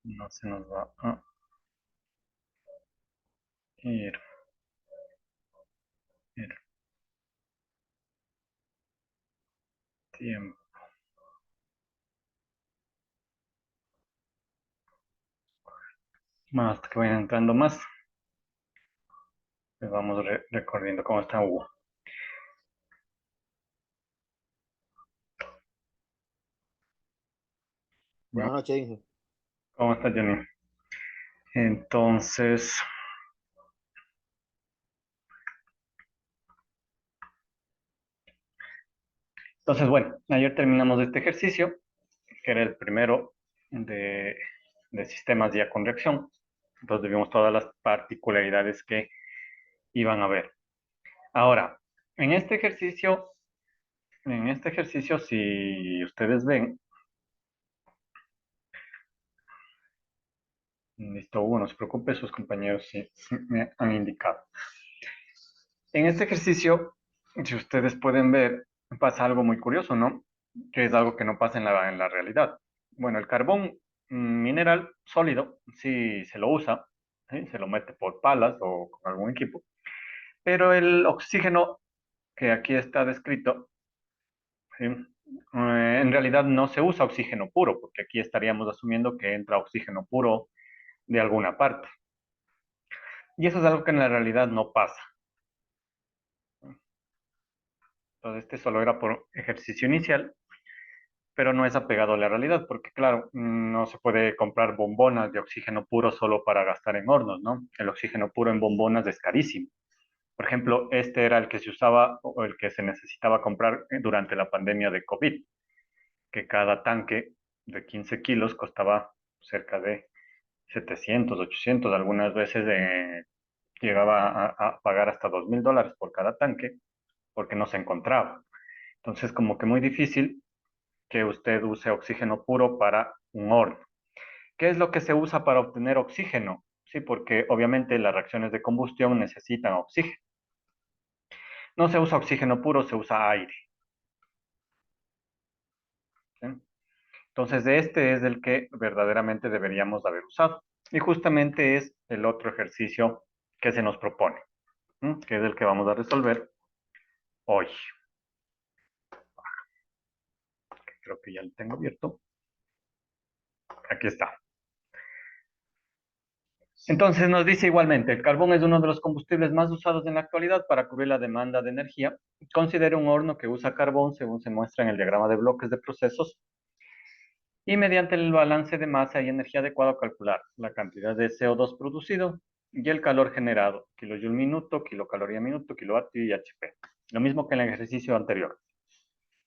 no se nos va a ir, ir tiempo. Más hasta que vayan entrando más, les vamos recorriendo cómo está Hugo. Buenas noches, Inge. ¿Cómo está Johnny? Entonces, bueno, ayer terminamos este ejercicio, que era el primero de, de sistemas ya con reacción. Entonces vimos todas las particularidades que iban a ver. Ahora, en este ejercicio, si ustedes ven, listo, Hugo, no se preocupe, sus compañeros sí me han indicado. En este ejercicio, si ustedes pueden ver, pasa algo muy curioso, ¿no? Que es algo que no pasa en la realidad. Bueno, el carbón mineral sólido, sí se lo usa, ¿sí? Se lo mete por palas o con algún equipo, pero el oxígeno que aquí está descrito, ¿sí? En realidad no se usa oxígeno puro, porque aquí estaríamos asumiendo que entra oxígeno puro de alguna parte. Y eso es algo que en la realidad no pasa. Entonces, este solo era por ejercicio inicial, pero no es apegado a la realidad, porque claro, no se puede comprar bombonas de oxígeno puro solo para gastar en hornos, ¿no? El oxígeno puro en bombonas es carísimo. Por ejemplo, este era el que se usaba o el que se necesitaba comprar durante la pandemia de COVID, que cada tanque de 15 kilos costaba cerca de 700, 800, algunas veces llegaba a pagar hasta $2,000 por cada tanque, porque no se encontraba. Entonces, como que muy difícil que usted use oxígeno puro para un horno. ¿Qué es lo que se usa para obtener oxígeno? Sí, porque obviamente las reacciones de combustión necesitan oxígeno. No se usa oxígeno puro, se usa aire. ¿Sí? Entonces, este es el que verdaderamente deberíamos haber usado. Y justamente es el otro ejercicio que se nos propone, ¿sí? Que es el que vamos a resolver hoy. Creo que ya lo tengo abierto. Aquí está. Entonces nos dice igualmente, el carbón es uno de los combustibles más usados en la actualidad para cubrir la demanda de energía. Considere un horno que usa carbón según se muestra en el diagrama de bloques de procesos y mediante el balance de masa y energía adecuado calcular la cantidad de CO2 producido y el calor generado, kilojoule minuto, kilocaloría minuto, kilovatio y HP. Lo mismo que en el ejercicio anterior.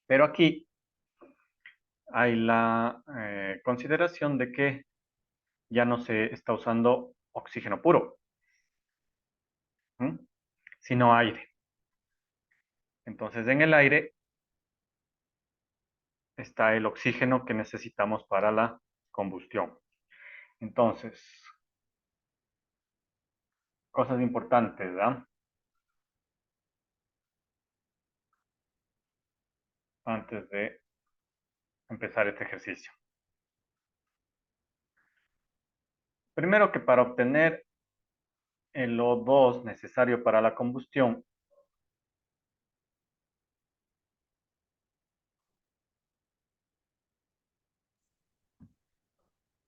Pero aquí hay la consideración de que ya no se está usando oxígeno puro, ¿sí? Sino aire. Entonces, en el aire está el oxígeno que necesitamos para la combustión. Entonces, cosas importantes, ¿verdad? Antes de empezar este ejercicio. Primero que para obtener el O2 necesario para la combustión,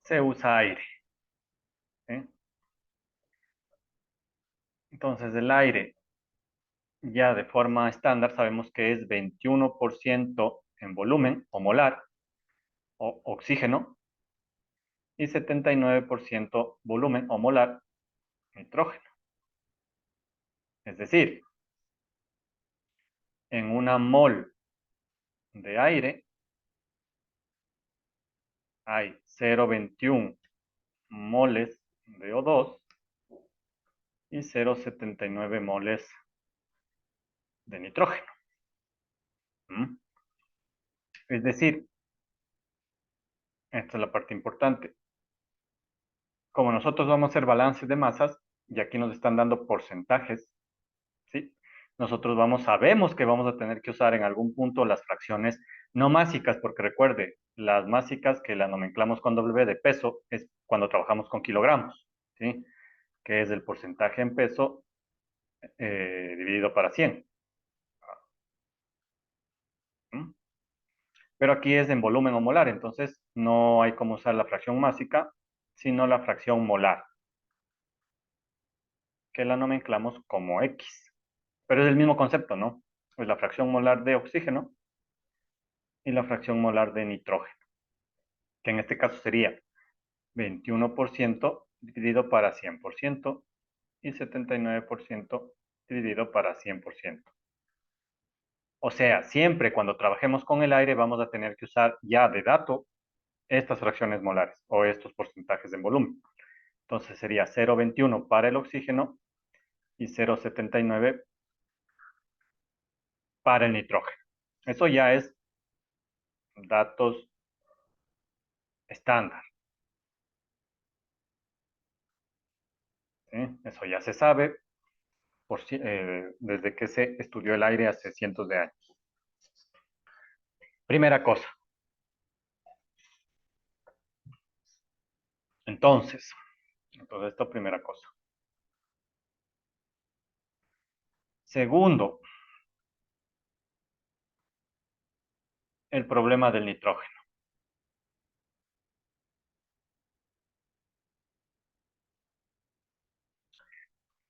se usa aire, ¿sí? Entonces, el aire ya de forma estándar sabemos que es 21% en volumen o molar o oxígeno y 79% volumen o molar nitrógeno. Es decir, en una mol de aire hay 0,21 moles de O2 y 0,79 moles de nitrógeno. ¿Mm? Es decir, esta es la parte importante. Como nosotros vamos a hacer balance de masas, y aquí nos están dando porcentajes, ¿sí? Nosotros sabemos que vamos a tener que usar en algún punto las fracciones No másicas, porque recuerde, las másicas que la nomenclamos con W de peso es cuando trabajamos con kilogramos, ¿sí? Que es el porcentaje en peso dividido para 100. ¿Mm? Pero aquí es en volumen o molar, entonces no hay como usar la fracción másica, sino la fracción molar, que la nomenclamos como X. Pero es el mismo concepto, ¿no? Es la fracción molar de oxígeno y la fracción molar de nitrógeno, que en este caso sería 21% dividido para 100% y 79% dividido para 100%. O sea, siempre cuando trabajemos con el aire vamos a tener que usar ya de dato estas fracciones molares o estos porcentajes en volumen. Entonces sería 0,21 para el oxígeno y 0,79 para el nitrógeno. Eso ya es datos estándar, ¿sí? Eso ya se sabe desde que se estudió el aire hace cientos de años. Primera cosa. Entonces esto primera cosa. Segundo, el problema del nitrógeno.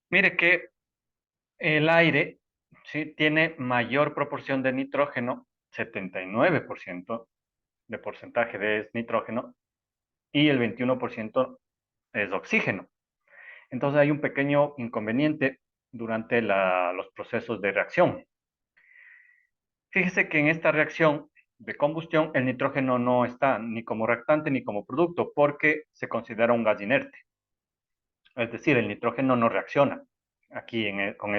Mire que el aire, ¿sí?, tiene mayor proporción de nitrógeno, 79% de porcentaje de nitrógeno, y el 21% es oxígeno. Entonces hay un pequeño inconveniente durante los procesos de reacción. Fíjese que en esta reacción de combustión el nitrógeno no está ni como reactante ni como producto porque se considera un gas inerte. Es decir, el nitrógeno no reacciona aquí con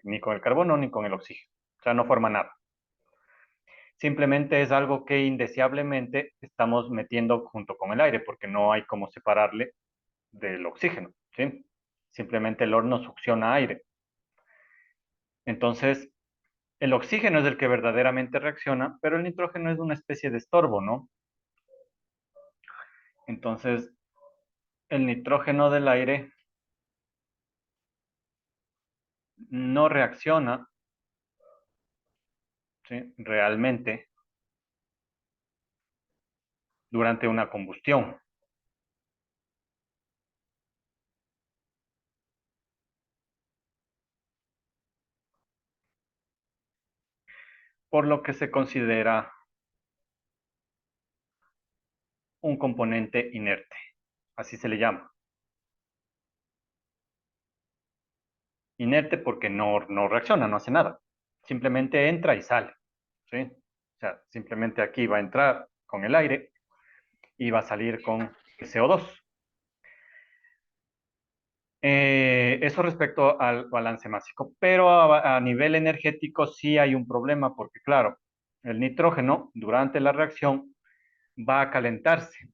ni con el carbono ni con el oxígeno. O sea, no forma nada. Simplemente es algo que indeseablemente estamos metiendo junto con el aire porque no hay cómo separarle del oxígeno, ¿sí? Simplemente el horno succiona aire. Entonces, el oxígeno es el que verdaderamente reacciona, pero el nitrógeno es una especie de estorbo, ¿no? Entonces, el nitrógeno del aire no reacciona, ¿sí?, realmente durante una combustión, por lo que se considera un componente inerte. Así se le llama. Inerte porque no reacciona, no hace nada. Simplemente entra y sale, ¿sí? O sea, simplemente aquí va a entrar con el aire y va a salir con el CO2. Eso respecto al balance másico, pero a nivel energético sí hay un problema porque, claro, el nitrógeno durante la reacción va a calentarse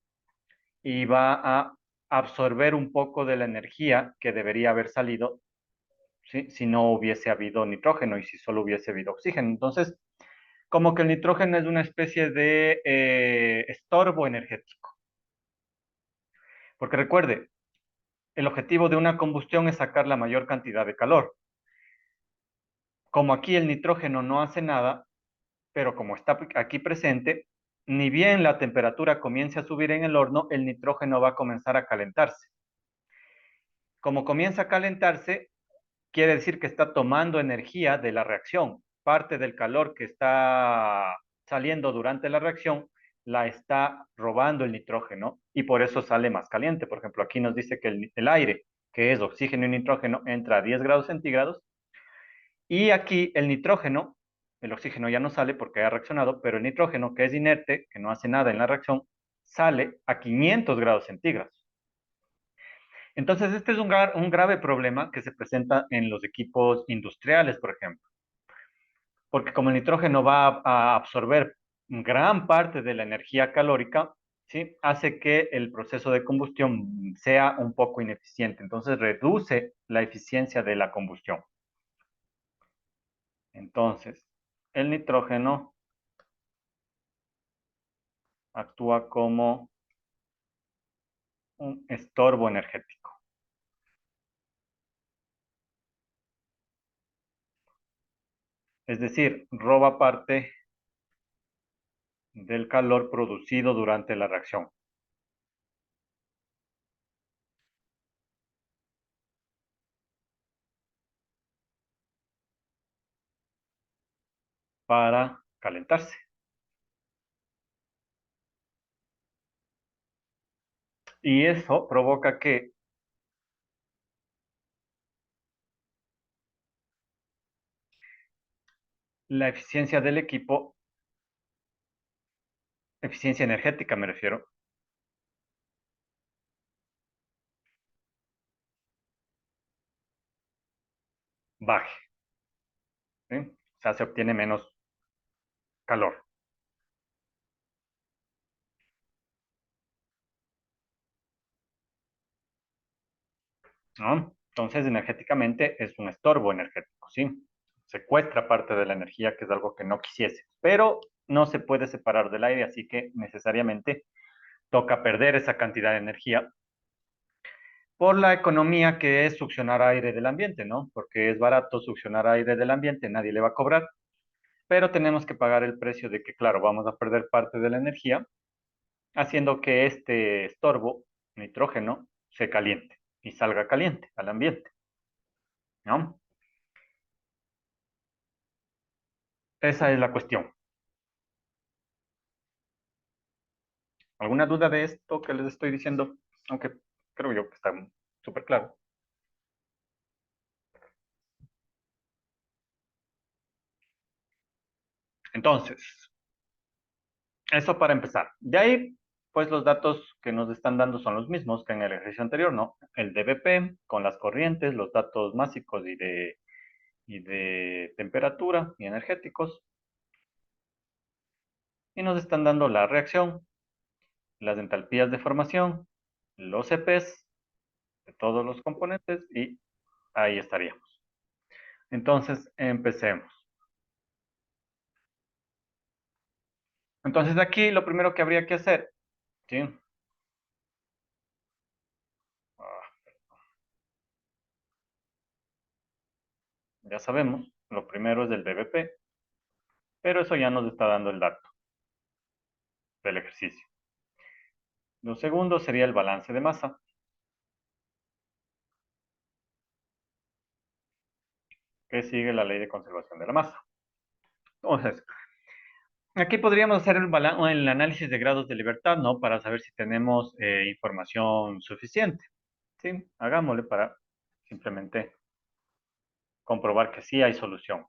y va a absorber un poco de la energía que debería haber salido, ¿sí?, si no hubiese habido nitrógeno y si solo hubiese habido oxígeno. Entonces, como que el nitrógeno es una especie de estorbo energético. Porque recuerde, el objetivo de una combustión es sacar la mayor cantidad de calor. Como aquí el nitrógeno no hace nada, pero como está aquí presente, ni bien la temperatura comience a subir en el horno, el nitrógeno va a comenzar a calentarse. Como comienza a calentarse, quiere decir que está tomando energía de la reacción. Parte del calor que está saliendo durante la reacción la está robando el nitrógeno y por eso sale más caliente. Por ejemplo, aquí nos dice que el aire, que es oxígeno y nitrógeno, entra a 10 grados centígrados y aquí el oxígeno ya no sale porque ha reaccionado, pero el nitrógeno, que es inerte, que no hace nada en la reacción, sale a 500 grados centígrados. Entonces, este es un grave problema que se presenta en los equipos industriales, por ejemplo, porque como el nitrógeno va a absorber gran parte de la energía calórica, ¿sí?, hace que el proceso de combustión sea un poco ineficiente. Entonces, reduce la eficiencia de la combustión. Entonces, el nitrógeno actúa como un estorbo energético. Es decir, roba parte del calor producido durante la reacción para calentarse. Y eso provoca que la eficiencia del equipo, eficiencia energética me refiero, baje, ¿sí? O sea, se obtiene menos calor, ¿no? Entonces, energéticamente es un estorbo energético, ¿sí? Secuestra parte de la energía, que es algo que no quisiese, pero no se puede separar del aire, así que necesariamente toca perder esa cantidad de energía por la economía que es succionar aire del ambiente, ¿no? Porque es barato succionar aire del ambiente, nadie le va a cobrar, pero tenemos que pagar el precio de que, claro, vamos a perder parte de la energía, haciendo que este estorbo, nitrógeno, se caliente y salga caliente al ambiente, ¿no? Esa es la cuestión. ¿Alguna duda de esto que les estoy diciendo? Aunque creo yo que está súper claro. Entonces, eso para empezar. De ahí, pues los datos que nos están dando son los mismos que en el ejercicio anterior, ¿no? El dBp con las corrientes, los datos básicos y de temperatura y energéticos. Y nos están dando la reacción, las entalpías de formación, los CPs de todos los componentes y ahí estaríamos. Entonces, empecemos. Entonces, aquí lo primero que habría que hacer, ¿sí? Ah, ya sabemos, lo primero es el dBp, pero eso ya nos está dando el dato del ejercicio. Lo segundo sería el balance de masa, que sigue la ley de conservación de la masa. Entonces, aquí podríamos hacer el análisis de grados de libertad, ¿no? Para saber si tenemos información suficiente. Sí, hagámosle para simplemente comprobar que sí hay solución.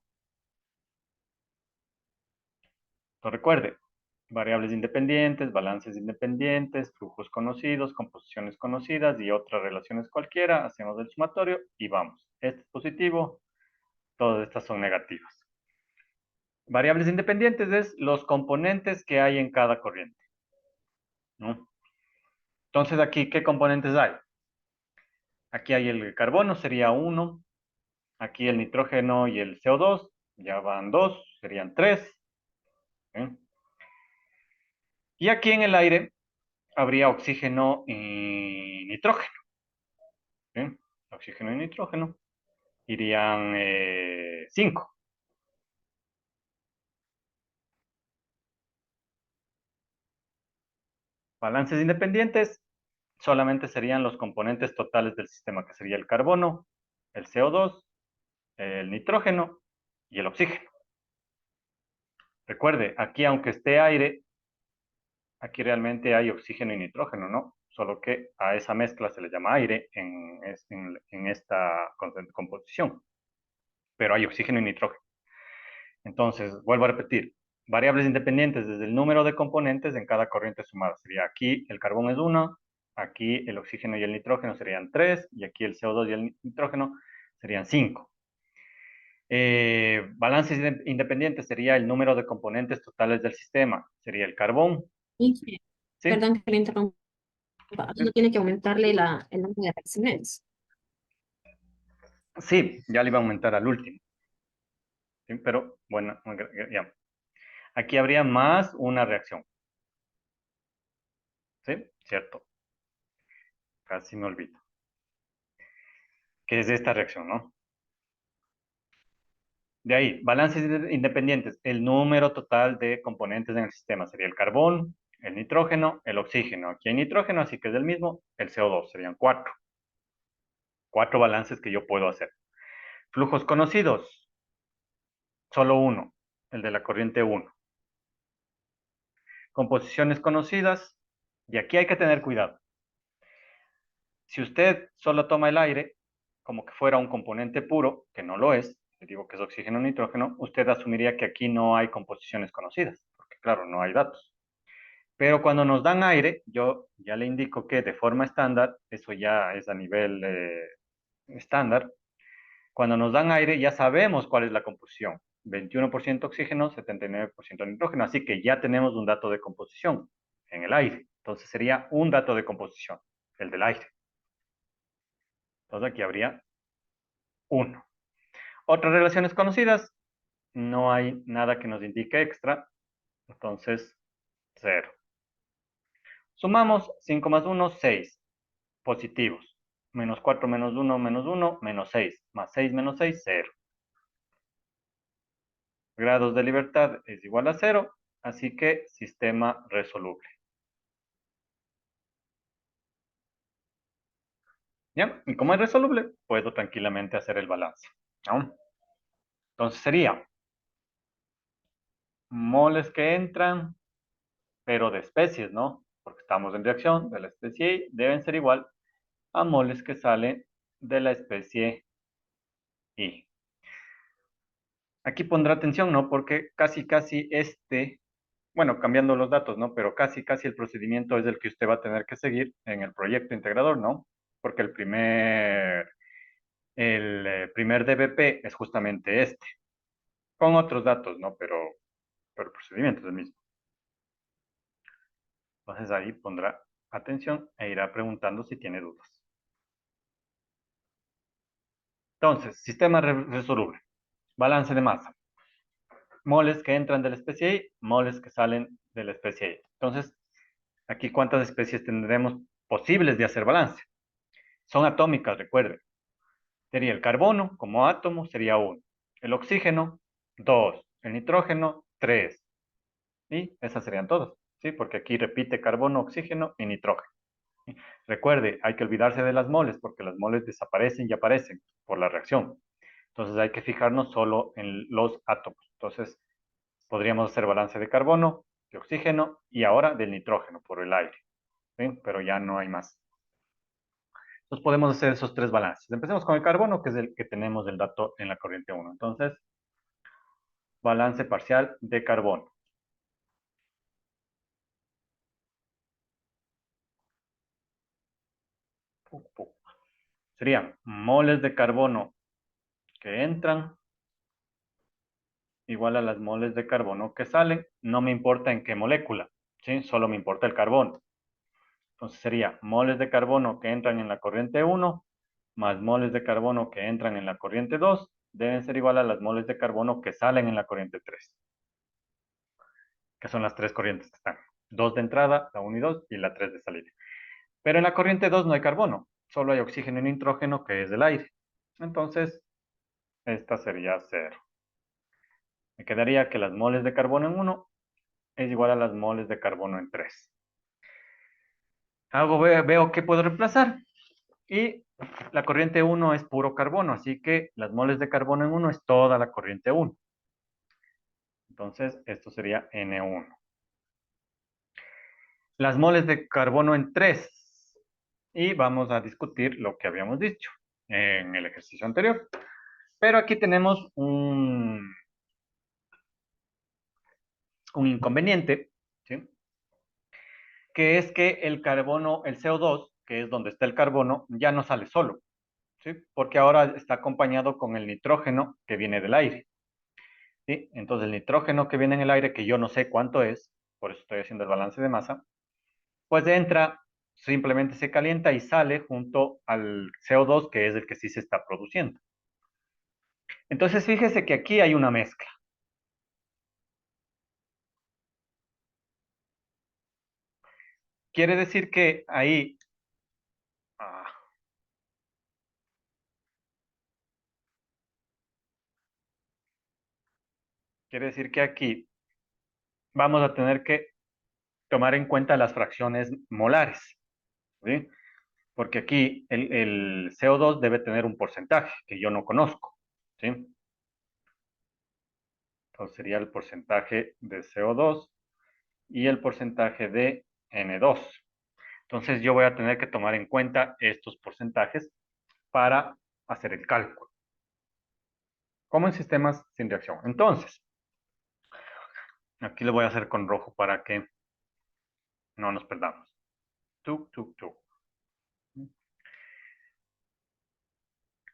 Entonces, recuerde, variables independientes, balances independientes, flujos conocidos, composiciones conocidas y otras relaciones cualquiera. Hacemos el sumatorio y vamos. Este es positivo, todas estas son negativas. Variables independientes es los componentes que hay en cada corriente, ¿no? Entonces, aquí, ¿qué componentes hay? Aquí hay el carbono, sería uno. Aquí el nitrógeno y el CO2, ya van dos, serían tres. ¿Eh? Y aquí en el aire habría oxígeno y nitrógeno. ¿Eh? Oxígeno y nitrógeno irían cinco. Balances independientes solamente serían los componentes totales del sistema, que sería el carbono, el CO2, el nitrógeno y el oxígeno. Recuerde, aquí aunque esté aire, aquí realmente hay oxígeno y nitrógeno, ¿no? Solo que a esa mezcla se le llama aire en esta composición, pero hay oxígeno y nitrógeno. Entonces, vuelvo a repetir, variables independientes desde el número de componentes en cada corriente sumada. Sería aquí el carbón es 1, aquí el oxígeno y el nitrógeno serían 3, y aquí el CO2 y el nitrógeno serían 5. Balances independientes sería el número de componentes totales del sistema. Sería el carbón, Inge, ¿sí? perdón que le interrumpa. Uno tiene que aumentarle el número de reacciones. Sí, ya le iba a aumentar al último, ¿sí? Pero bueno, ya. Aquí habría más una reacción. ¿Sí? ¿Cierto? Casi me olvido. Que es esta reacción, ¿no? De ahí, balances independientes. El número total de componentes en el sistema sería el carbón, el nitrógeno, el oxígeno. Aquí hay nitrógeno, así que es el mismo. El CO2 serían cuatro. Cuatro balances que yo puedo hacer. Flujos conocidos, solo uno, el de la corriente uno. Composiciones conocidas, y aquí hay que tener cuidado. Si usted solo toma el aire como que fuera un componente puro, que no lo es, le digo que es oxígeno o nitrógeno, usted asumiría que aquí no hay composiciones conocidas, porque claro, no hay datos. Pero cuando nos dan aire, yo ya le indico que de forma estándar, eso ya es a nivel estándar, cuando nos dan aire ya sabemos cuál es la composición. 21% oxígeno, 79% nitrógeno, así que ya tenemos un dato de composición en el aire. Entonces sería un dato de composición, el del aire. Entonces aquí habría 1. Otras relaciones conocidas, no hay nada que nos indique extra, entonces 0. Sumamos 5 más 1, 6. Positivos. Menos 4 menos 1 menos 1, menos 6. Más 6 menos 6, 0. Grados de libertad es igual a 0, así que sistema resoluble. ¿Ya? Y como es resoluble, puedo tranquilamente hacer el balance, ¿no? Entonces sería moles que entran, pero de especies, ¿no? Porque estamos en reacción de la especie Y, deben ser igual a moles que salen de la especie Y. Aquí pondrá atención, ¿no? Porque casi bueno, cambiando los datos, ¿no? Pero casi el procedimiento es el que usted va a tener que seguir en el proyecto integrador, ¿no? Porque el primer DBP es justamente este, con otros datos, ¿no? Pero el procedimiento es el mismo. Entonces ahí pondrá atención e irá preguntando si tiene dudas. Entonces, sistema resoluble. Balance de masa. Moles que entran de la especie Y, moles que salen de la especie Y. Entonces, aquí cuántas especies tendremos posibles de hacer balance. Son atómicas, recuerden. Sería el carbono como átomo, sería 1. El oxígeno, 2. El nitrógeno, 3. Y esas serían todas, ¿sí? Porque aquí repite carbono, oxígeno y nitrógeno. Recuerde, hay que olvidarse de las moles, porque las moles desaparecen y aparecen por la reacción. Entonces hay que fijarnos solo en los átomos. Entonces podríamos hacer balance de carbono, de oxígeno y ahora del nitrógeno por el aire, ¿sí? Pero ya no hay más. Entonces podemos hacer esos tres balances. Empecemos con el carbono, que es el que tenemos el dato en la corriente 1. Entonces, balance parcial de carbono. Serían moles de carbono que entran igual a las moles de carbono que salen. No me importa en qué molécula, ¿sí? Solo me importa el carbono. Entonces sería moles de carbono que entran en la corriente 1 más moles de carbono que entran en la corriente 2 deben ser igual a las moles de carbono que salen en la corriente 3, que son las tres corrientes que están. 2 de entrada, la 1 y 2, y la 3 de salida. Pero en la corriente 2 no hay carbono, solo hay oxígeno y nitrógeno, que es del aire. Entonces, esta sería 0. Me quedaría que las moles de carbono en 1 es igual a las moles de carbono en 3. Veo que puedo reemplazar. Y la corriente 1 es puro carbono, así que las moles de carbono en 1 es toda la corriente 1. Entonces, esto sería N1. Las moles de carbono en 3. Y vamos a discutir lo que habíamos dicho en el ejercicio anterior. Pero aquí tenemos un inconveniente, ¿sí? Que es que el carbono, el CO2, que es donde está el carbono, ya no sale solo, ¿sí? Porque ahora está acompañado con el nitrógeno que viene del aire, ¿sí? Entonces el nitrógeno que viene en el aire, que yo no sé cuánto es, por eso estoy haciendo el balance de masa, pues entra, simplemente se calienta y sale junto al CO2, que es el que sí se está produciendo. Entonces fíjese que aquí hay una mezcla. Quiere decir que ahí, ah, quiere decir que aquí vamos a tener que tomar en cuenta las fracciones molares, ¿sí? Porque aquí el CO2 debe tener un porcentaje que yo no conozco, ¿sí? Entonces sería el porcentaje de CO2 y el porcentaje de N2. Entonces yo voy a tener que tomar en cuenta estos porcentajes para hacer el cálculo, como en sistemas sin reacción. Entonces, aquí lo voy a hacer con rojo para que no nos perdamos. Tuk, tuk, tuk.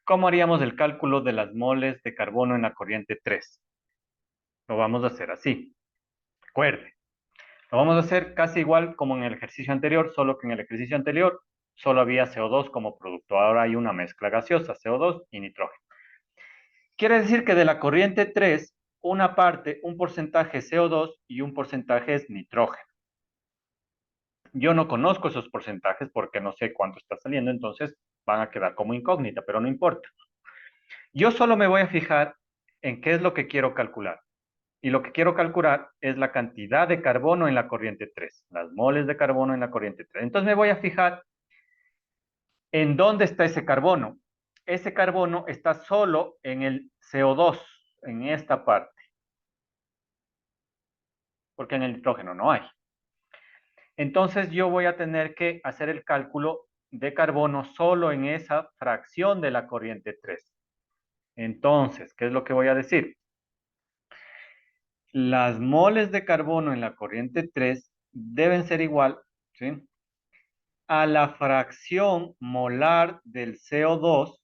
¿Cómo haríamos el cálculo de las moles de carbono en la corriente 3? Lo vamos a hacer así. Recuerde, lo vamos a hacer casi igual como en el ejercicio anterior, solo que en el ejercicio anterior solo había CO2 como producto. Ahora hay una mezcla gaseosa, CO2 y nitrógeno. Quiere decir que de la corriente 3, una parte, un porcentaje es CO2 y un porcentaje es nitrógeno. Yo no conozco esos porcentajes porque no sé cuánto está saliendo, entonces van a quedar como incógnita, pero no importa. Yo solo me voy a fijar en qué es lo que quiero calcular. Y lo que quiero calcular es la cantidad de carbono en la corriente 3, las moles de carbono en la corriente 3. Entonces me voy a fijar en dónde está ese carbono. Ese carbono está solo en el CO2, en esta parte, porque en el nitrógeno no hay. Entonces yo voy a tener que hacer el cálculo de carbono solo en esa fracción de la corriente 3. Entonces, ¿qué es lo que voy a decir? Las moles de carbono en la corriente 3 deben ser igual, ¿sí?, a la fracción molar del CO2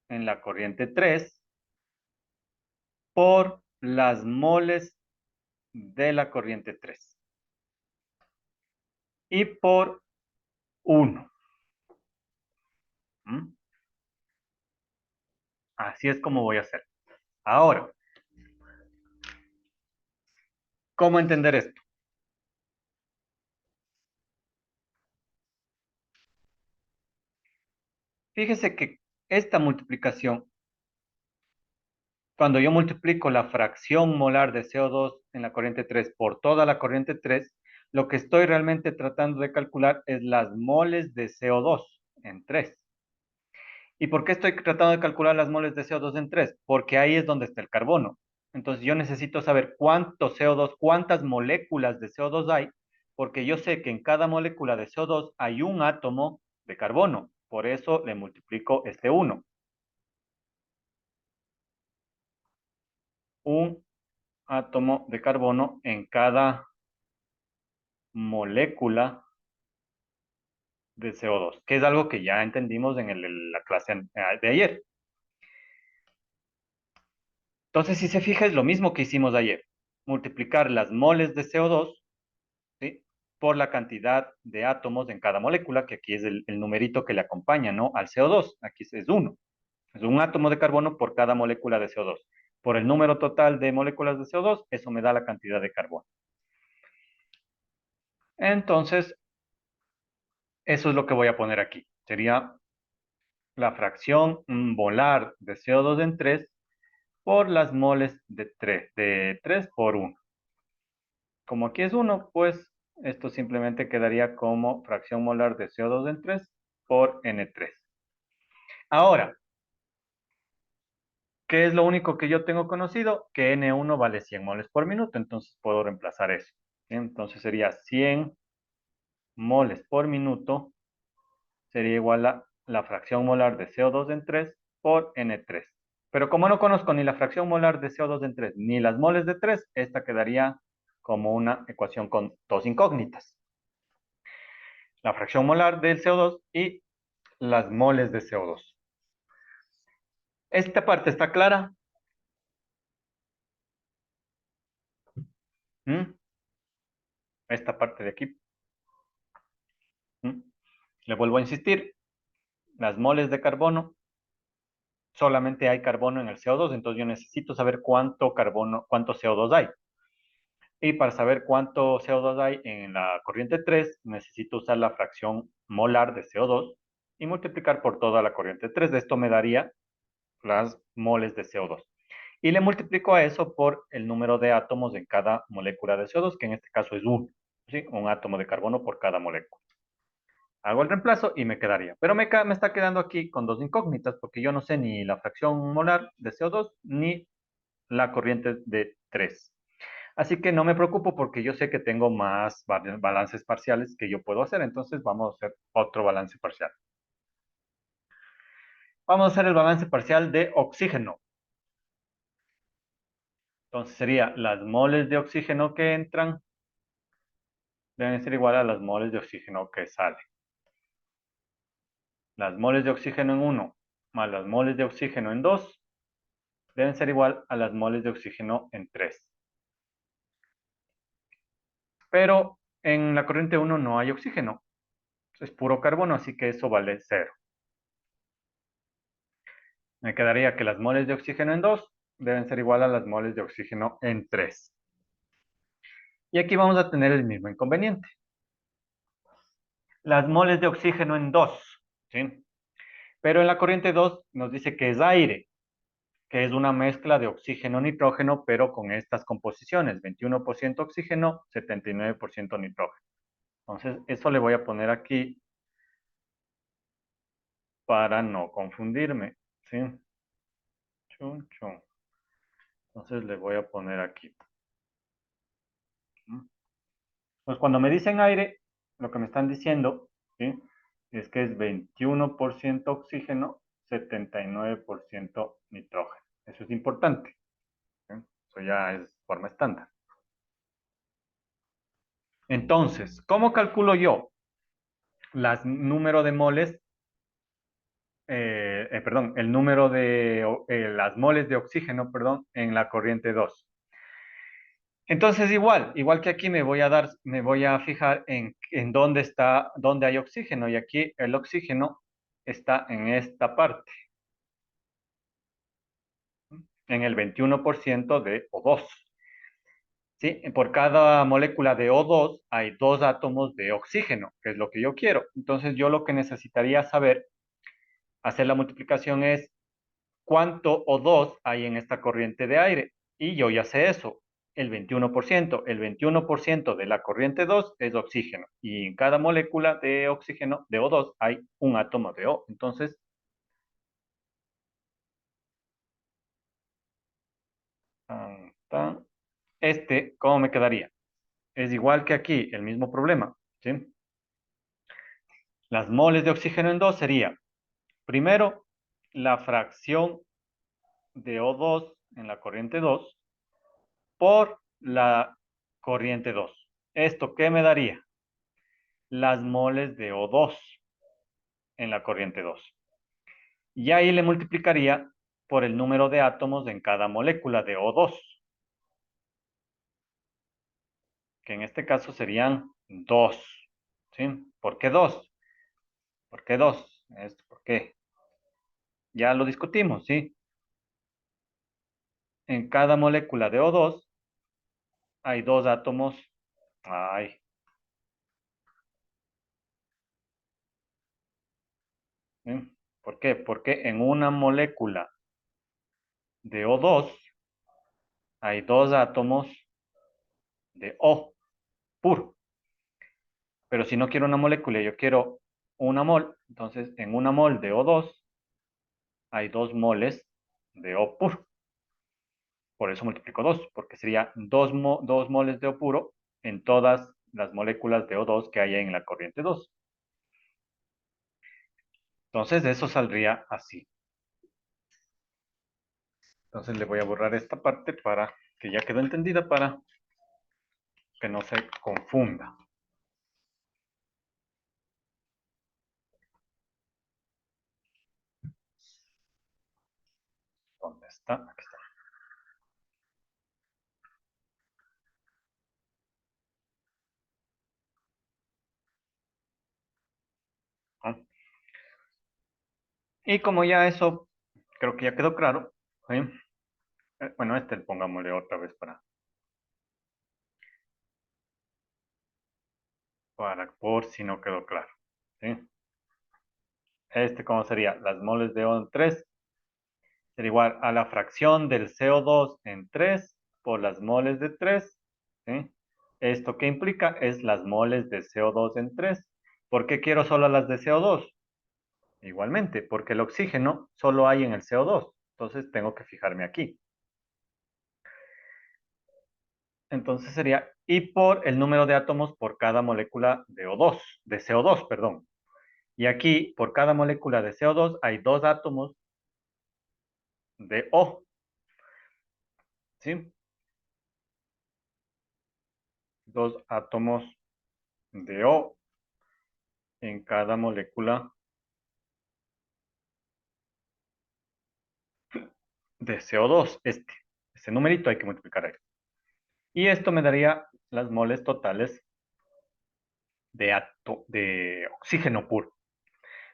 en la corriente 3 por las moles de la corriente 3 y por 1. ¿Mm? Así es como voy a hacer. Ahora, ¿cómo entender esto? Fíjese que esta multiplicación, cuando yo multiplico la fracción molar de CO2 en la corriente 3 por toda la corriente 3, lo que estoy realmente tratando de calcular es las moles de CO2 en 3. ¿Y por qué estoy tratando de calcular las moles de CO2 en 3? Porque ahí es donde está el carbono. Entonces yo necesito saber cuánto CO2, cuántas moléculas de CO2 hay, porque yo sé que en cada molécula de CO2 hay un átomo de carbono. Por eso le multiplico este 1. Un átomo de carbono en cada molécula de CO2, que es algo que ya entendimos en la clase de ayer. Entonces, si se fija, es lo mismo que hicimos ayer. Multiplicar las moles de CO2, ¿sí?, por la cantidad de átomos en cada molécula, que aquí es el numerito que le acompaña, ¿no?, al CO2. Aquí es 1. Es un átomo de carbono por cada molécula de CO2. Por el número total de moléculas de CO2, eso me da la cantidad de carbono. Entonces, eso es lo que voy a poner aquí. Sería la fracción molar de CO2 en 3 por las moles de 3 por 1. Como aquí es 1, pues esto simplemente quedaría como fracción molar de CO2 en 3 por N3. Ahora, ¿qué es lo único que yo tengo conocido? Que N1 vale 100 moles por minuto, entonces puedo reemplazar eso. Entonces sería 100 moles por minuto, sería igual a la fracción molar de CO2 en 3 por N3. Pero como no conozco ni la fracción molar de CO2 en 3 ni las moles de 3, esta quedaría como una ecuación con dos incógnitas. La fracción molar del CO2 y las moles de CO2. ¿Esta parte está clara? ¿Mm? Esta parte de aquí. ¿Mm? Le vuelvo a insistir, las moles de carbono, solamente hay carbono en el CO2, entonces yo necesito saber cuánto carbono, cuánto CO2 hay. Y para saber cuánto CO2 hay en la corriente 3, necesito usar la fracción molar de CO2 y multiplicar por toda la corriente 3. De esto me daría las moles de CO2. Y le multiplico a eso por el número de átomos en cada molécula de CO2, que en este caso es 1. ¿Sí? Un átomo de carbono por cada molécula. Hago el reemplazo y me quedaría. Pero me está quedando aquí con dos incógnitas, porque yo no sé ni la fracción molar de CO2 ni la corriente de 3. Así que no me preocupo porque yo sé que tengo más balances parciales que yo puedo hacer. Entonces vamos a hacer otro balance parcial. Vamos a hacer el balance parcial de oxígeno. Entonces sería las moles de oxígeno que entran deben ser igual a las moles de oxígeno que salen. Las moles de oxígeno en 1 más las moles de oxígeno en 2 deben ser igual a las moles de oxígeno en 3. Pero en la corriente 1 no hay oxígeno. Es puro carbono, así que eso vale 0. Me quedaría que las moles de oxígeno en 2 deben ser igual a las moles de oxígeno en 3. Y aquí vamos a tener el mismo inconveniente. Las moles de oxígeno en 2, ¿sí? Pero en la corriente 2 nos dice que es aire, que es una mezcla de oxígeno-nitrógeno, pero con estas composiciones, 21% oxígeno, 79% nitrógeno. Entonces, eso le voy a poner aquí para no confundirme, ¿sí? Chun, chun. Entonces, le voy a poner aquí. Pues cuando me dicen aire, lo que me están diciendo, ¿sí? Es que es 21% oxígeno, 79% nitrógeno. Eso es importante, ¿sí? Eso ya es forma estándar. Entonces, ¿cómo calculo yo las número de moles, perdón, el número de las moles de oxígeno, perdón, en la corriente 2? Entonces, igual que aquí me voy a fijar en dónde está, dónde hay oxígeno, y aquí el oxígeno está en esta parte, en el 21% de O2. ¿Sí? Por cada molécula de O2 hay dos átomos de oxígeno, que es lo que yo quiero. Entonces, yo lo que necesitaría saber, hacer la multiplicación es cuánto O2 hay en esta corriente de aire. Y yo ya sé eso, el 21%. El 21% de la corriente 2 es oxígeno. Y en cada molécula de oxígeno, de O2, hay un átomo de O. Entonces, ¿cómo me quedaría? Es igual que aquí, el mismo problema, ¿sí? Las moles de oxígeno en 2 sería, primero, la fracción de O2 en la corriente 2 por la corriente 2. ¿Esto qué me daría? Las moles de O2 en la corriente 2. Y ahí le multiplicaría por el número de átomos en cada molécula de O2, que en este caso serían 2. ¿Sí? ¿Por qué 2? ¿Por qué 2? ¿Por qué? Ya lo discutimos, ¿sí? En cada molécula de O2 hay dos átomos. Ay, ¿sí? ¿Por qué? Porque en una molécula de O2 hay dos átomos de O puro. Pero si no quiero una molécula, yo quiero una mol, entonces en una mol de O2 hay 2 moles de O puro. Por eso multiplico 2, porque sería 2 moles de O puro en todas las moléculas de O2 que hay en la corriente 2. Entonces eso saldría así. Entonces le voy a borrar esta parte para que ya quedó entendida, para que no se confunda. ¿Dónde está? Aquí está. ¿No? Y como ya eso creo que ya quedó claro, ¿sí? Bueno, pongámosle otra vez para por si no quedó claro. ¿Sí? ¿Cómo sería? Las moles de O en 3 sería igual a la fracción del CO2 en 3 por las moles de 3. ¿Sí? ¿Esto qué implica? Es las moles de CO2 en 3. ¿Por qué quiero solo las de CO2? Igualmente, porque el oxígeno solo hay en el CO2. Entonces tengo que fijarme aquí. Entonces sería I por el número de átomos por cada molécula de O2, de CO2, perdón. Y aquí, por cada molécula de CO2, hay 2 átomos de O. ¿Sí? 2 átomos de O en cada molécula de CO2. Este numerito hay que multiplicar ahí. Y esto me daría las moles totales de oxígeno puro.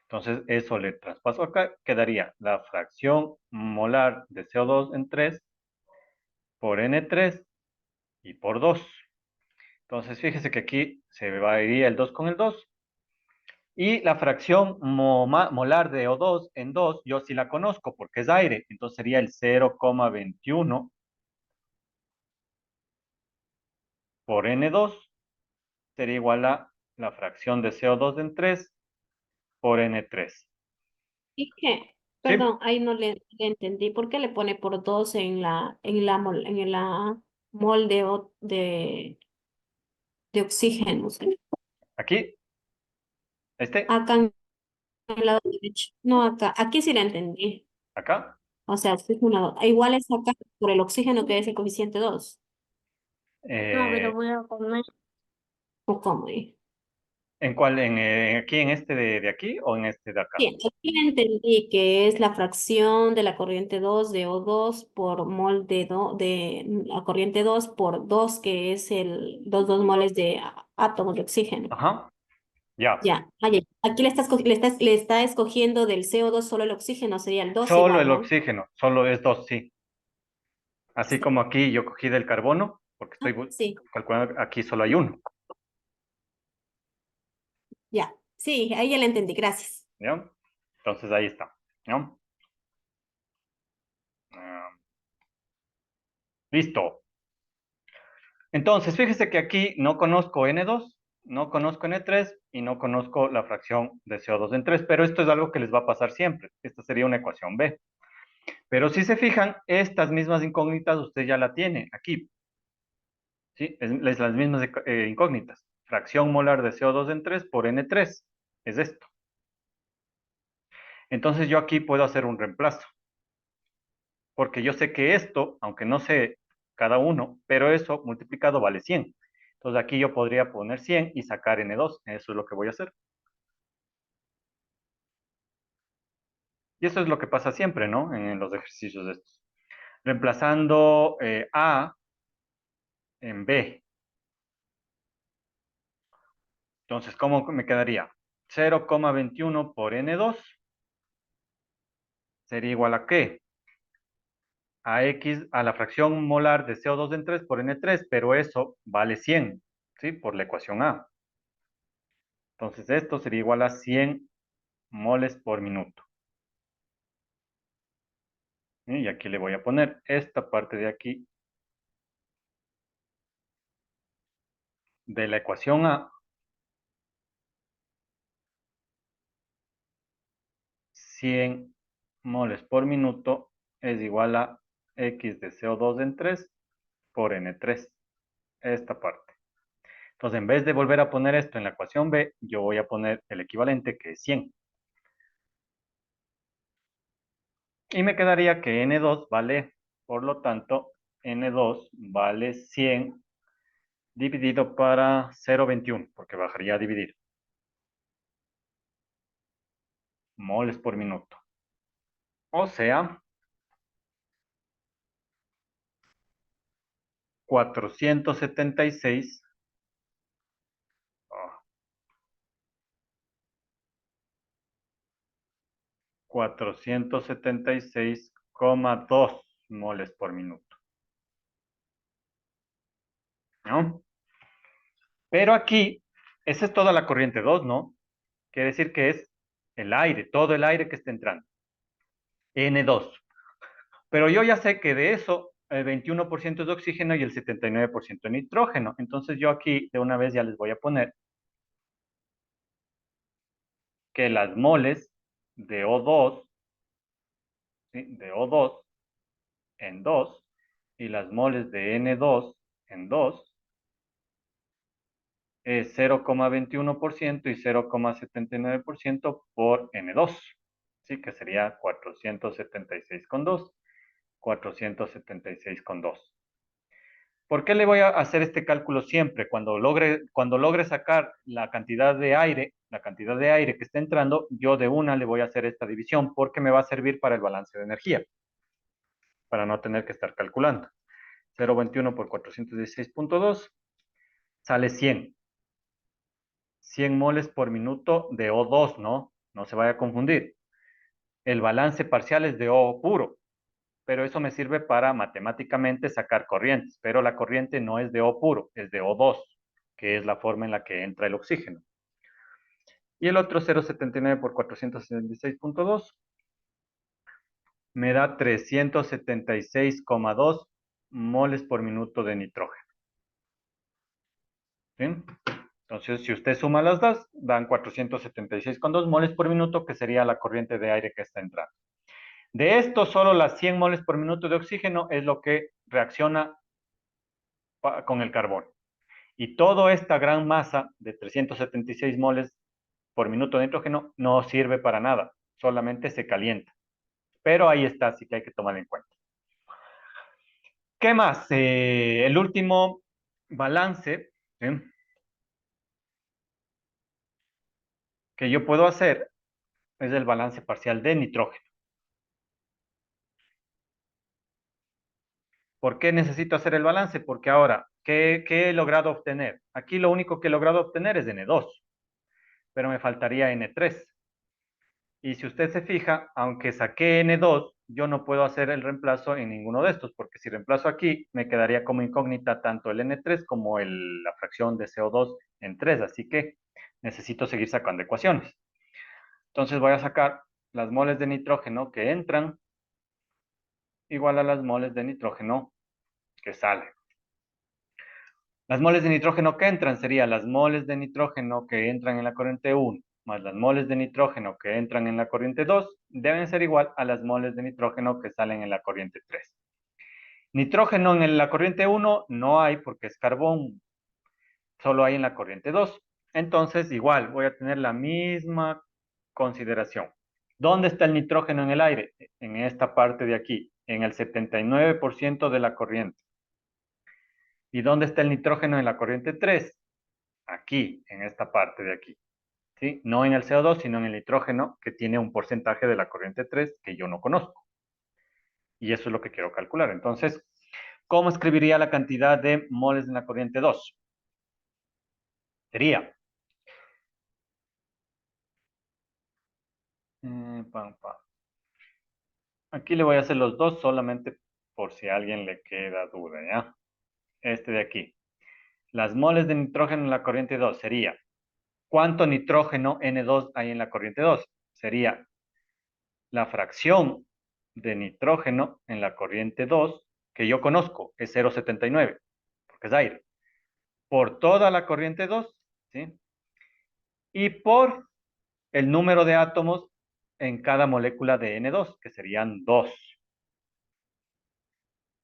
Entonces, eso le traspaso acá. Quedaría la fracción molar de CO2 en 3 por N3 y por 2. Entonces, fíjese que aquí se va a ir el 2 con el 2. Y la fracción molar de O2 en 2, yo sí la conozco porque es aire. Entonces sería el 0,21 por N2. Sería igual a la fracción de CO2 en 3 por N3. ¿Y qué? ¿Sí? Perdón, ahí no le entendí. ¿Por qué le pone por dos en la mol de oxígeno? ¿Sí? Aquí, Acá en el lado derecho. No acá. Aquí sí la entendí. acá. O sea, oxígeno. Igual es acá por el oxígeno que es el coeficiente 2. No, pero eh, voy a poner. ¿O cómo? ¿En cuál? ¿Aquí en este de aquí o en este de acá? Bien, aquí entendí que es la fracción de la corriente 2 de O2 por mol de la corriente 2 por 2 que es dos moles de átomos de oxígeno. Ajá, ya. Ya, oye, aquí le está escogiendo del CO2 solo el oxígeno, sería el 2 Solo igual, el ¿no? oxígeno, solo es 2, sí. Así Sí. como aquí yo cogí del carbono, porque Ah, estoy sí, calculando, aquí solo hay uno. ya. Sí, ahí ya le entendí, gracias. ¿Ya? Entonces ahí está. ¿Ya? Listo. Entonces, fíjese que aquí no conozco N2, no conozco N3 y no conozco la fracción de CO2 en 3, pero esto es algo que les va a pasar siempre. Esta sería una ecuación B. Pero si se fijan, estas mismas incógnitas usted ya la tiene aquí. ¿Sí? Es las mismas incógnitas. Fracción molar de CO2 en 3 por N3. Es esto. Entonces yo aquí puedo hacer un reemplazo. Porque yo sé que esto, aunque no sé cada uno, pero eso multiplicado vale 100. Entonces aquí yo podría poner 100 y sacar N2. Eso es lo que voy a hacer. Y eso es lo que pasa siempre, ¿no? En los ejercicios de estos. Reemplazando A en B. Entonces, ¿cómo me quedaría? 0,21 por N2 sería igual a ¿qué? A X, a la fracción molar de CO2 en 3 por N3, pero eso vale 100, ¿sí? Por la ecuación A. Entonces, esto sería igual a 100 moles por minuto. Y aquí le voy a poner esta parte de aquí de la ecuación A, 100 moles por minuto es igual a X de CO2 en 3 por N3, esta parte. Entonces, en vez de volver a poner esto en la ecuación B, yo voy a poner el equivalente que es 100. Y me quedaría que N2 vale, por lo tanto, N2 vale 100 dividido para 0,21, porque bajaría a dividir. Moles por minuto. O sea, 476, 476,2 moles por minuto. ¿No? Pero aquí Esa es toda la corriente 2, ¿no? Quiere decir que es el aire, todo el aire que está entrando. N2. Pero yo ya sé que de eso el 21% es de oxígeno y el 79% de nitrógeno. Entonces yo aquí de una vez ya les voy a poner que las moles de O2, ¿sí? De O2 en 2 y las moles de N2 en 2 es 0,21% y 0,79% por N2, ¿sí? Que sería 476,2, 476,2. ¿Por qué le voy a hacer este cálculo siempre? Cuando logre sacar la cantidad de aire que está entrando, yo de una le voy a hacer esta división porque me va a servir para el balance de energía, para no tener que estar calculando. 0,21 por 416,2 sale 100. 100 moles por minuto de O2, ¿no? No se vaya a confundir. El balance parcial es de O puro, pero eso me sirve para matemáticamente sacar corrientes, pero la corriente no es de O puro, es de O2, que es la forma en la que entra el oxígeno. Y el otro 0,79 por 476,2 me da 376,2 moles por minuto de nitrógeno. ¿Bien? Entonces, si usted suma las dos, dan 476,2 moles por minuto, que sería la corriente de aire que está entrando. De esto, solo las 100 moles por minuto de oxígeno es lo que reacciona con el carbón. Y toda esta gran masa de 376 moles por minuto de nitrógeno no sirve para nada, solamente se calienta. Pero ahí está, así que hay que tomar en cuenta. ¿Qué más? El último balance, ¿sí?, que yo puedo hacer es el balance parcial de nitrógeno. ¿Por qué necesito hacer el balance? Porque ahora, ¿qué he logrado obtener? Aquí lo único que he logrado obtener es N2, pero me faltaría N3. Y si usted se fija, aunque saqué N2, yo no puedo hacer el reemplazo en ninguno de estos, porque si reemplazo aquí, me quedaría como incógnita tanto el N3 como la fracción de CO2 en 3, así que necesito seguir sacando ecuaciones. Entonces voy a sacar las moles de nitrógeno que entran igual a las moles de nitrógeno que salen. Las moles de nitrógeno que entran serían las moles de nitrógeno que entran en la corriente 1 más las moles de nitrógeno que entran en la corriente 2 deben ser igual a las moles de nitrógeno que salen en la corriente 3. Nitrógeno en la corriente 1 no hay porque es carbón, solo hay en la corriente 2. Entonces, igual, voy a tener la misma consideración. ¿Dónde está el nitrógeno en el aire? En esta parte de aquí, en el 79% de la corriente. ¿Y dónde está el nitrógeno en la corriente 3? Aquí, en esta parte de aquí. ¿Sí? No en el CO2, sino en el nitrógeno, que tiene un porcentaje de la corriente 3 que yo no conozco. Y eso es lo que quiero calcular. Entonces, ¿cómo escribiría la cantidad de moles en la corriente 2? Sería... Aquí le voy a hacer los dos solamente por si a alguien le queda duda, ¿ya? Este de aquí. Las moles de nitrógeno en la corriente 2 sería, ¿cuánto nitrógeno N2 hay en la corriente 2? Sería la fracción de nitrógeno en la corriente 2, que yo conozco, es 0,79, porque es aire, por toda la corriente 2, ¿sí? Y por el número de átomos en cada molécula de N2, que serían 2.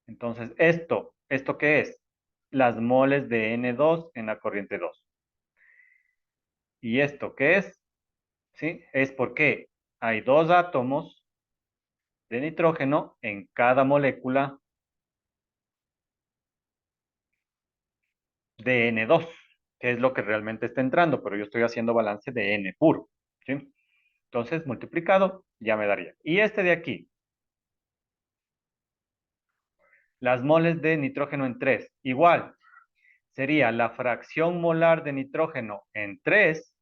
Entonces, ¿esto qué es? Las moles de N2 en la corriente 2. ¿Y esto qué es? ¿Sí? Es porque hay dos átomos de nitrógeno en cada molécula de N2, que es lo que realmente está entrando, pero yo estoy haciendo balance de N puro, ¿sí? Entonces, multiplicado, ya me daría. Y este de aquí, las moles de nitrógeno en 3, igual, sería la fracción molar de nitrógeno en 3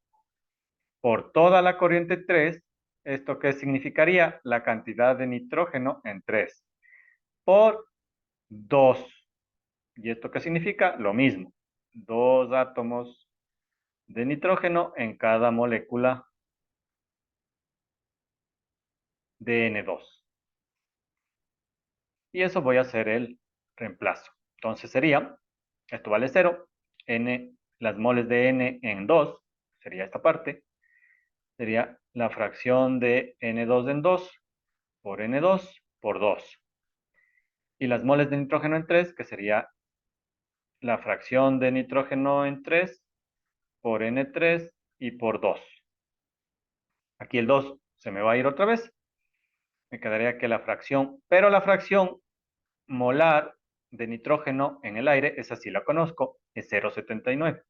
por toda la corriente 3, ¿esto qué significaría? La cantidad de nitrógeno en 3 por 2. ¿Y esto qué significa? Lo mismo. Dos átomos de nitrógeno en cada molécula de N2. Y eso voy a hacer el reemplazo. Entonces sería, esto vale 0, N, las moles de N en 2, sería esta parte, sería la fracción de N2 en 2 por N2 por 2. Y las moles de nitrógeno en 3, que sería la fracción de nitrógeno en 3 por N3 y por 2. Aquí el 2 se me va a ir otra vez. Me quedaría que la fracción, pero la fracción molar de nitrógeno en el aire, esa sí la conozco, es 0,79.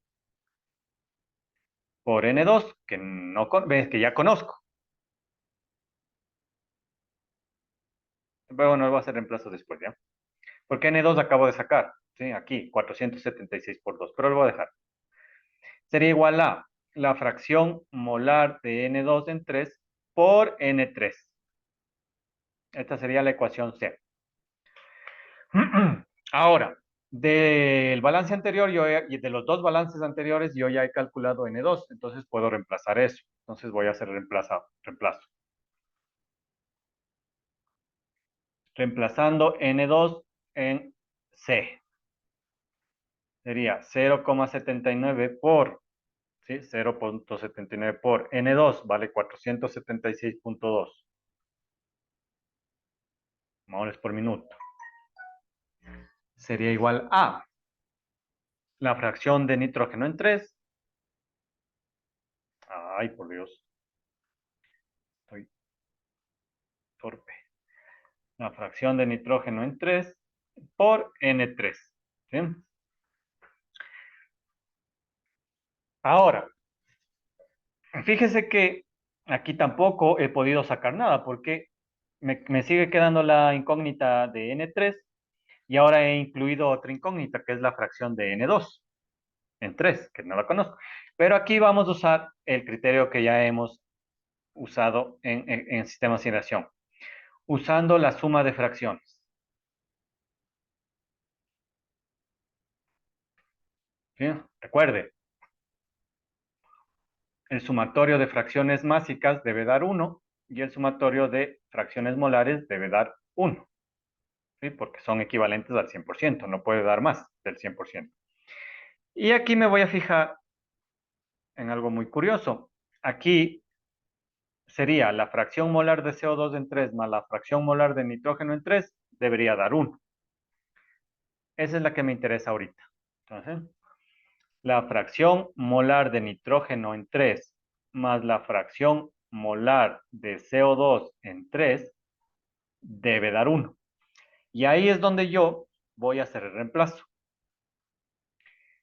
Por N2, que, no, ves que ya conozco. Pero bueno, voy a hacer reemplazo después, ¿ya? Porque N2 acabo de sacar, ¿sí? Aquí, 476 por 2, pero lo voy a dejar. Sería igual a la fracción molar de N2 en 3 por N3. Esta sería la ecuación C. Ahora, del balance anterior y de los dos balances anteriores yo ya he calculado N2, entonces puedo reemplazar eso. Entonces voy a hacer reemplazo. Reemplazando N2 en C. Sería 0,79 por, ¿sí? 0,79 por N2 vale 476.2 moles por minuto. Sería igual a la fracción de nitrógeno en 3. Ay, por Dios. Estoy torpe. La fracción de nitrógeno en 3 por N3. ¿Sí? Ahora, fíjese que aquí tampoco he podido sacar nada porque me sigue quedando la incógnita de N3 y ahora he incluido otra incógnita que es la fracción de N2 en 3, que no la conozco. Pero aquí vamos a usar el criterio que ya hemos usado en sistema de asignación, usando la suma de fracciones. ¿Sí? Recuerde, el sumatorio de fracciones másicas debe dar 1 y el sumatorio de fracciones molares debe dar 1. ¿Sí? Porque son equivalentes al 100%, no puede dar más del 100%. Y aquí me voy a fijar en algo muy curioso. Aquí sería la fracción molar de CO2 en 3 más la fracción molar de nitrógeno en 3, debería dar 1. Esa es la que me interesa ahorita. Entonces, la fracción molar de nitrógeno en 3 más la fracción molar de CO2 en 3 debe dar 1. Y ahí es donde yo voy a hacer el reemplazo.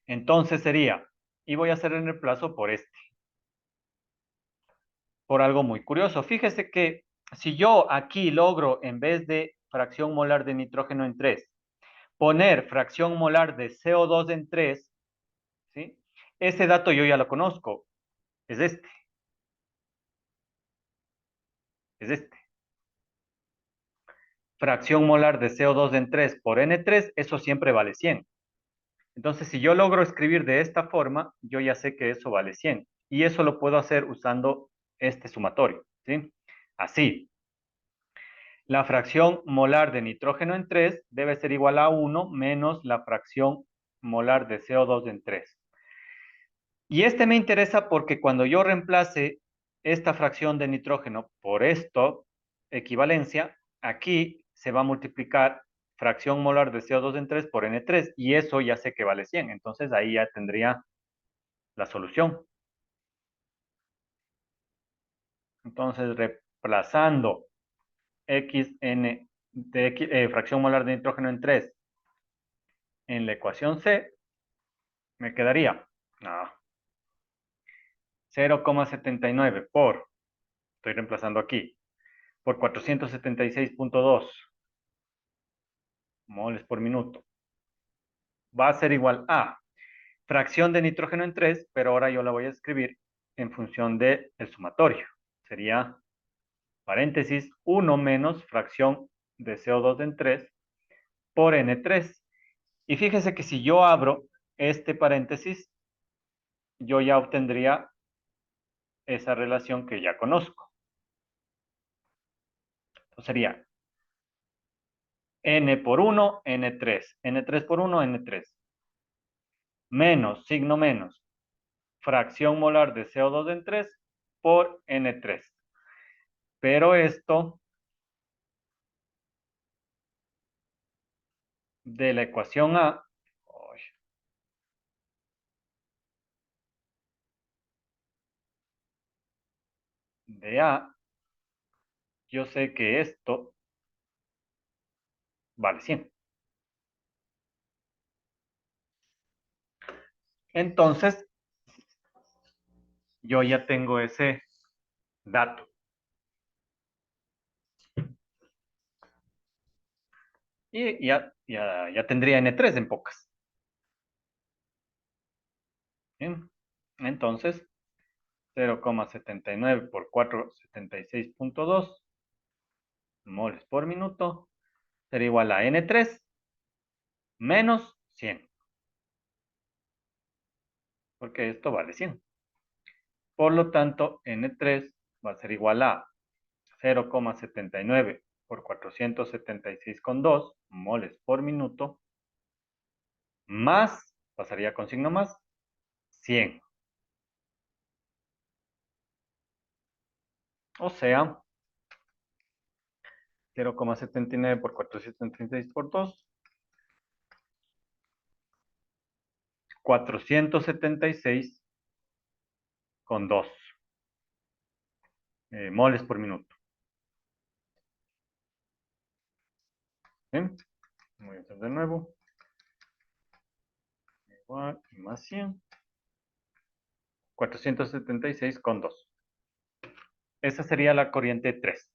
Entonces sería, y voy a hacer el reemplazo por por algo muy curioso. Fíjese que si yo aquí logro, en vez de fracción molar de nitrógeno en 3, poner fracción molar de CO2 en 3, ¿sí? Ese dato yo ya lo conozco. Es este. Es este. Fracción molar de CO2 en 3 por N3, eso siempre vale 100. Entonces, si yo logro escribir de esta forma, yo ya sé que eso vale 100. Y eso lo puedo hacer usando este sumatorio, ¿sí? Así, la fracción molar de nitrógeno en 3 debe ser igual a 1 menos la fracción molar de CO2 en 3. Y este me interesa porque cuando yo reemplace esta fracción de nitrógeno por esto, equivalencia, aquí se va a multiplicar fracción molar de CO2 en 3 por N3 y eso ya sé que vale 100. Entonces ahí ya tendría la solución. Entonces reemplazando xn de fracción molar de nitrógeno en 3 en la ecuación C, me quedaría 0,79 por, estoy reemplazando aquí, por 476.2 moles por minuto. Va a ser igual a fracción de nitrógeno en 3, pero ahora yo la voy a escribir en función del sumatorio. Sería paréntesis 1 menos fracción de CO2 en 3 por N3. Y fíjese que si yo abro este paréntesis, yo ya obtendría esa relación que ya conozco. Entonces sería N por 1, N3. N3 por 1, N3. Menos, signo menos, fracción molar de CO2 en 3 por N3. Pero esto de la ecuación A, de A, yo sé que esto vale 100. Entonces, yo ya tengo ese dato. Y ya tendría N3 en pocas. Bien. Entonces, 0,79 por 476.2 moles por minuto será igual a N3 menos 100, porque esto vale 100. Por lo tanto, N3 va a ser igual a 0,79 por 476,2 moles por minuto más, pasaría con signo más, 100. O sea, 0,79 por 476 por 2, 476,2 moles por minuto. ¿Bien? Voy a hacer de nuevo. Igual y más 100. 476,2. Esa sería la corriente 3.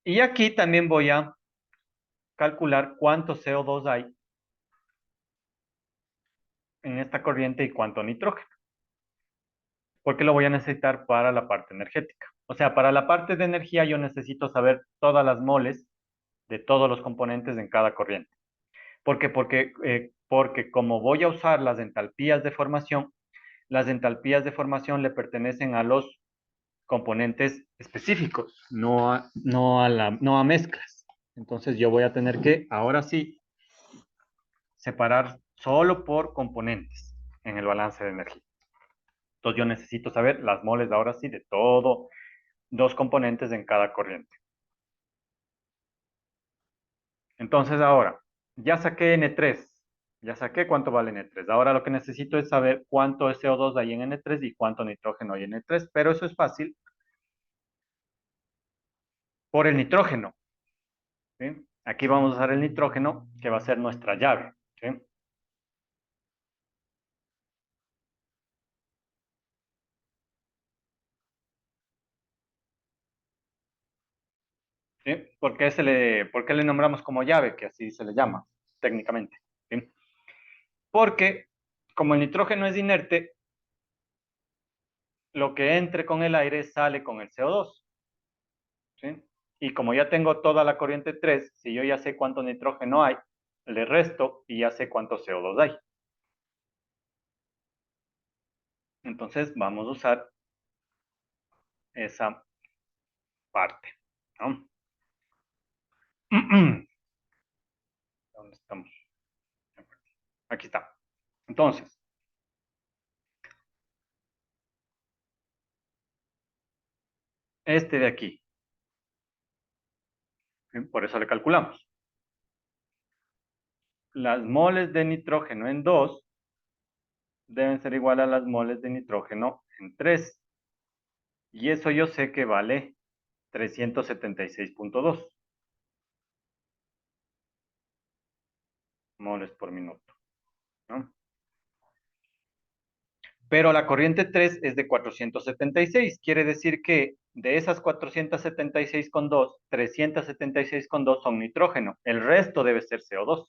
Y aquí también voy a calcular cuánto CO2 hay en esta corriente y cuánto nitrógeno, porque lo voy a necesitar para la parte energética. O sea, para la parte de energía yo necesito saber todas las moles de todos los componentes en cada corriente. ¿Por qué? Porque como voy a usar las entalpías de formación le pertenecen a los componentes específicos, no a mezclas. Entonces yo voy a tener que, ahora sí, separar solo por componentes en el balance de energía. Entonces yo necesito saber las moles ahora sí de todo, dos componentes en cada corriente. Entonces ahora, ya saqué N3, ya saqué cuánto vale N3. Ahora lo que necesito es saber cuánto CO2 hay en N3 y cuánto nitrógeno hay en N3, pero eso es fácil por el nitrógeno. ¿Sí? Aquí vamos a usar el nitrógeno, que va a ser nuestra llave. ¿Sí? ¿Sí? ¿Por qué le nombramos como llave? Que así se le llama técnicamente. ¿Sí? Porque como el nitrógeno es inerte, lo que entre con el aire sale con el CO2. ¿Sí? Y como ya tengo toda la corriente 3, si yo ya sé cuánto nitrógeno hay, le resto y ya sé cuánto CO2 hay. Entonces vamos a usar esa parte. ¿No? ¿Dónde estamos? Aquí está. Entonces, este de aquí, ¿sí? Por eso le calculamos. Las moles de nitrógeno en 2 deben ser igual a las moles de nitrógeno en 3. Y eso yo sé que vale 376,2 moles por minuto. ¿No? Pero la corriente 3 es de 476. Quiere decir que de esas 476,2, 376,2 son nitrógeno. El resto debe ser CO2.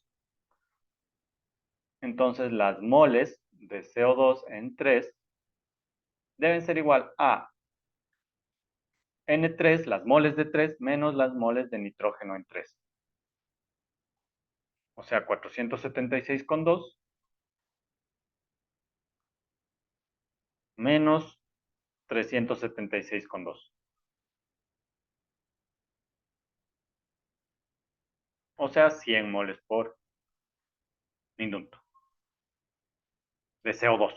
Entonces las moles de CO2 en 3 deben ser igual a N3, las moles de 3, menos las moles de nitrógeno en 3. O sea, 476,2 menos 376,2. O sea, 100 moles por minuto de CO2.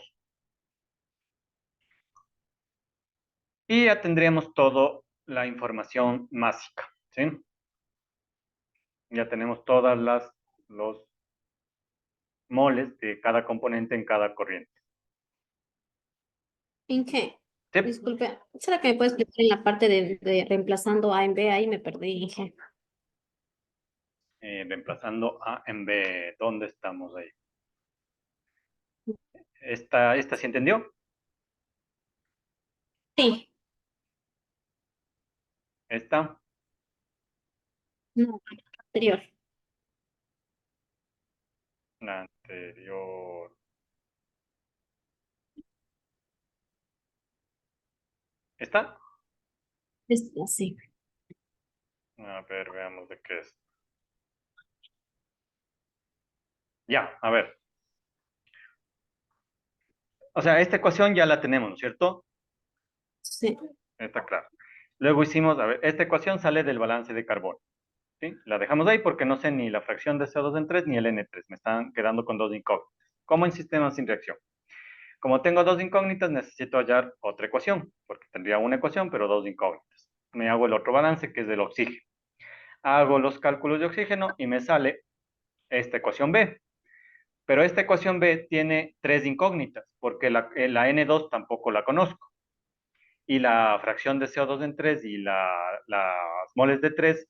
Y ya tendríamos toda la información másica, ¿sí? Ya tenemos los moles de cada componente en cada corriente. ¿En qué? ¿Sí? Disculpe, ¿será que me puedes explicar en la parte de reemplazando A en B? Ahí me perdí, Inge. Reemplazando A en B. ¿Dónde estamos ahí? ¿Esta se entendió? Sí, Esta, no, anterior. la anterior. ¿Esta? Es así. A ver, veamos de qué es. Ya, a ver. O sea, esta ecuación ya la tenemos, ¿no es cierto? Sí. Está claro. Luego hicimos, a ver, esta ecuación sale del balance de carbono, ¿sí? La dejamos ahí porque no sé ni la fracción de CO2 en 3 ni el N3. Me están quedando con dos incógnitas. ¿Cómo en sistemas sin reacción? Como tengo dos incógnitas, necesito hallar otra ecuación, porque tendría una ecuación, pero dos incógnitas. Me hago el otro balance, que es del oxígeno. Hago los cálculos de oxígeno y me sale esta ecuación B. Pero esta ecuación B tiene tres incógnitas, porque la N2 tampoco la conozco. Y la fracción de CO2 en 3 y las moles de 3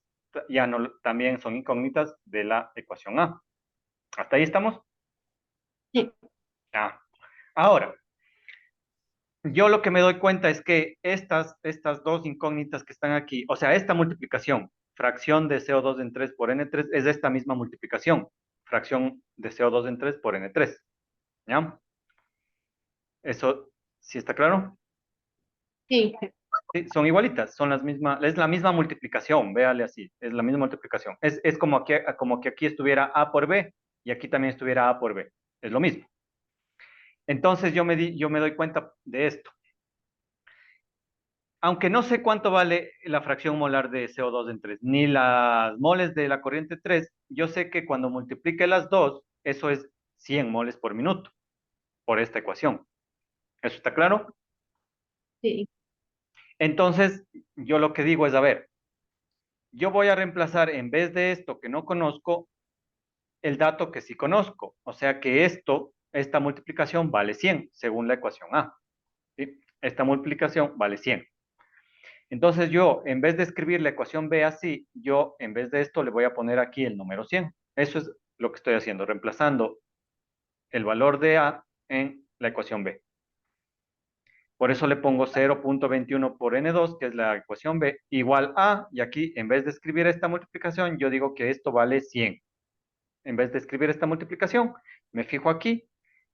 ya no, también son incógnitas de la ecuación A. ¿Hasta ahí estamos? Sí. Ah. Ahora, yo lo que me doy cuenta es que estas dos incógnitas que están aquí, o sea, esta multiplicación, fracción de CO2 en 3 por N3, es esta misma multiplicación, fracción de CO2 en 3 por N3. ¿Ya? Eso, ¿sí está claro? Sí. Sí, son igualitas, son las mismas, es la misma multiplicación, véale así, es la misma multiplicación. Es como que aquí estuviera A por B y aquí también estuviera A por B, es lo mismo. Entonces yo me doy cuenta de esto. Aunque no sé cuánto vale la fracción molar de CO2 en 3, ni las moles de la corriente 3, yo sé que cuando multiplique las dos, eso es 100 moles por minuto, por esta ecuación. ¿Eso está claro? Sí. Entonces, yo lo que digo es, a ver, yo voy a reemplazar en vez de esto que no conozco, el dato que sí conozco. O sea que esta multiplicación vale 100, según la ecuación A. ¿Sí? Esta multiplicación vale 100. Entonces yo, en vez de escribir la ecuación B así, yo en vez de esto le voy a poner aquí el número 100. Eso es lo que estoy haciendo, reemplazando el valor de A en la ecuación B. Por eso le pongo 0.21 por N2, que es la ecuación B, igual a, y aquí en vez de escribir esta multiplicación, yo digo que esto vale 100. En vez de escribir esta multiplicación, me fijo aquí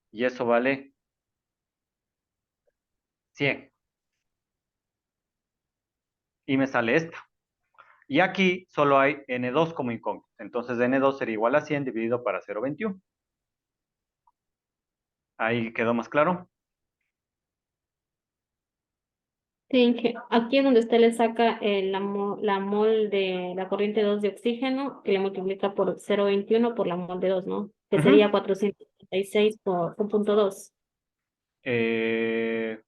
y eso vale 100. Y me sale esta. Y aquí solo hay N2 como incógnito. Entonces N2 sería igual a 100 dividido para 0.21. Ahí quedó más claro. Sí, que aquí es donde usted le saca la mol de la corriente 2 de oxígeno que le multiplica por 0,21 por la mol de 2, ¿no? Que sería Ujú. 476 por 1.2. Eh,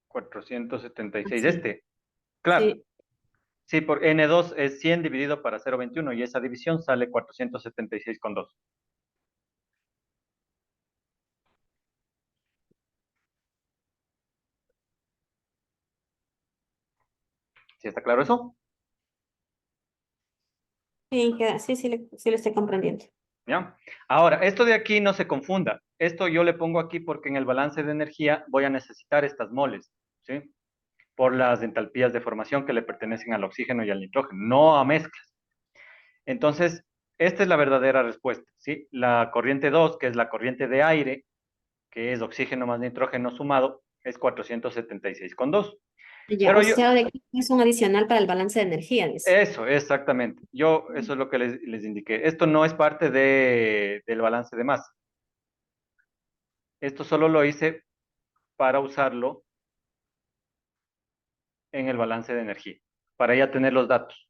476. Sí, Claro. sí, Sí, por N2 es 100 dividido para 0.21 y esa división sale 476,2. ¿Sí está claro eso? sí, sí le estoy comprendiendo. ¿Ya? Ahora, esto de aquí no se confunda. Esto yo le pongo aquí porque en el balance de energía voy a necesitar estas moles, ¿sí? Por las entalpías de formación que le pertenecen al oxígeno y al nitrógeno, no a mezclas. Entonces, esta es la verdadera respuesta, ¿sí? La corriente 2, que es la corriente de aire, que es oxígeno más nitrógeno sumado, es 476,2. Ya, Pero o yo, sea, de que es un adicional para el balance de energía, dice. eso, exactamente. Yo, eso es lo que les indiqué. Esto no es parte del balance de masa. Esto solo lo hice para usarlo en el balance de energía, para ya tener los datos,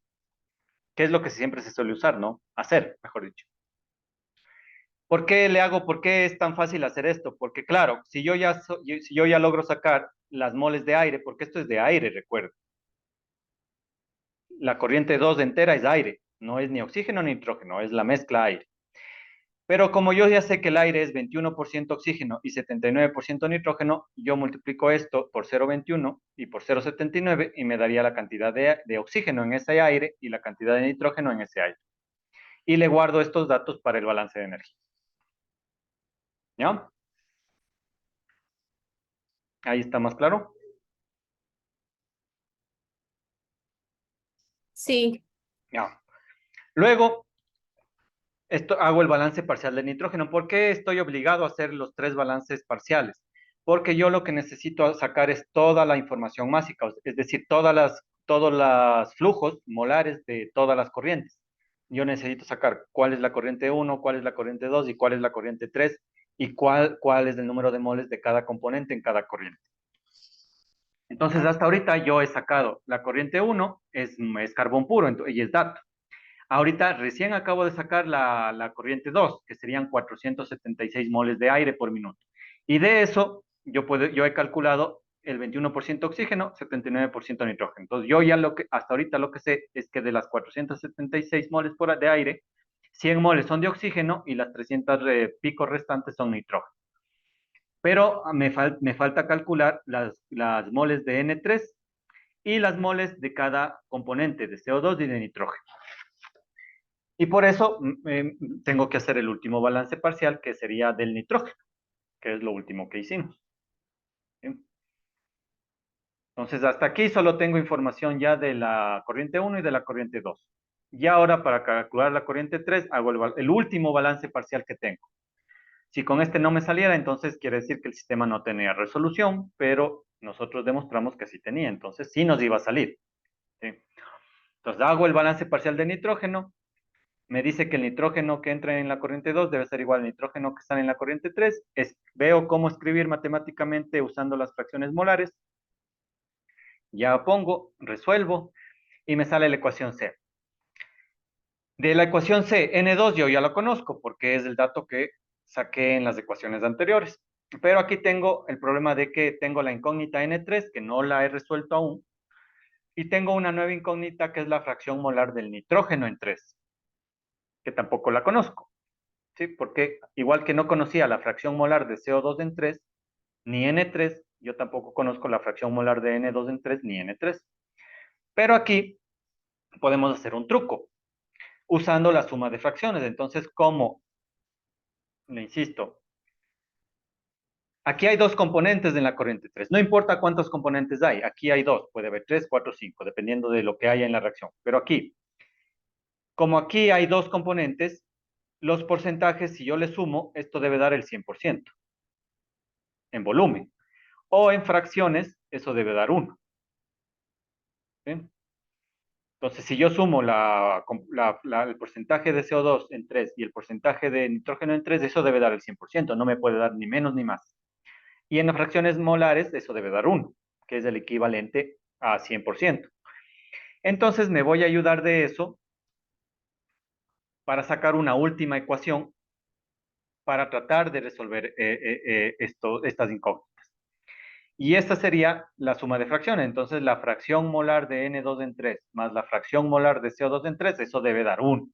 que es lo que siempre se suele usar, ¿no? Hacer, mejor dicho. ¿Por qué le hago, por qué es tan fácil hacer esto? Porque claro, si yo ya logro sacar las moles de aire, porque esto es de aire, recuerdo, la corriente 2 entera es aire, no es ni oxígeno ni nitrógeno, es la mezcla aire. Pero como yo ya sé que el aire es 21% oxígeno y 79% nitrógeno, yo multiplico esto por 0,21 y por 0,79 y me daría la cantidad de oxígeno en ese aire y la cantidad de nitrógeno en ese aire. Y le guardo estos datos para el balance de energía. ¿Ya? Ahí está más claro. Sí, Ya. Luego, hago el balance parcial de nitrógeno. ¿Por qué estoy obligado a hacer los tres balances parciales? Porque yo lo que necesito sacar es toda la información másica, es decir, todos los flujos molares de todas las corrientes. Yo necesito sacar cuál es la corriente uno, cuál es la corriente 2 y cuál es la corriente 3 y cuál es el número de moles de cada componente en cada corriente. Entonces, hasta ahorita yo he sacado la corriente uno, es carbón puro y es dato. Ahorita recién acabo de sacar la corriente 2, que serían 476 moles de aire por minuto. Y de eso yo he calculado el 21% oxígeno, 79% nitrógeno. Entonces yo ya hasta ahorita lo que sé es que de las 476 moles de aire, 100 moles son de oxígeno y las 300 picos restantes son nitrógeno. Pero me falta calcular las moles de N3 y las moles de cada componente de CO2 y de nitrógeno. Y por eso tengo que hacer el último balance parcial, que sería del nitrógeno, que es lo último que hicimos. ¿Sí? Entonces, hasta aquí solo tengo información ya de la corriente uno y de la corriente 2. Y ahora, para calcular la corriente 3 hago el último balance parcial que tengo. Si con este no me saliera, entonces quiere decir que el sistema no tenía resolución, pero nosotros demostramos que sí tenía, entonces sí nos iba a salir. ¿Sí? Entonces, hago el balance parcial de nitrógeno, me dice que el nitrógeno que entra en la corriente 2 debe ser igual al nitrógeno que sale en la corriente 3. Veo cómo escribir matemáticamente usando las fracciones molares. Ya pongo, resuelvo y me sale la ecuación C. De la ecuación C, N2 yo ya lo conozco porque es el dato que saqué en las ecuaciones anteriores. Pero aquí tengo el problema de que tengo la incógnita N3 que no la he resuelto aún y tengo una nueva incógnita que es la fracción molar del nitrógeno en 3, que tampoco la conozco. ¿Sí? Porque igual que no conocía la fracción molar de CO2 en 3, ni N3, yo tampoco conozco la fracción molar de N2 en 3, ni N3. Pero aquí podemos hacer un truco usando la suma de fracciones. Entonces, como le insisto, aquí hay dos componentes en la corriente 3. No importa cuántos componentes hay, aquí hay dos, puede haber 3, 4, 5, dependiendo de lo que haya en la reacción. Pero aquí, como aquí hay dos componentes, los porcentajes, si yo le sumo, esto debe dar el 100% en volumen. O en fracciones, eso debe dar 1. ¿Sí? Entonces, si yo sumo el porcentaje de CO2 en 3 y el porcentaje de nitrógeno en 3, eso debe dar el 100%, no me puede dar ni menos ni más. Y en las fracciones molares, eso debe dar 1, que es el equivalente a 100%. Entonces, me voy a ayudar de eso para sacar una última ecuación para tratar de resolver estas incógnitas. Y esta sería la suma de fracciones. Entonces, la fracción molar de N2 en 3 más la fracción molar de CO2 en 3, eso debe dar 1.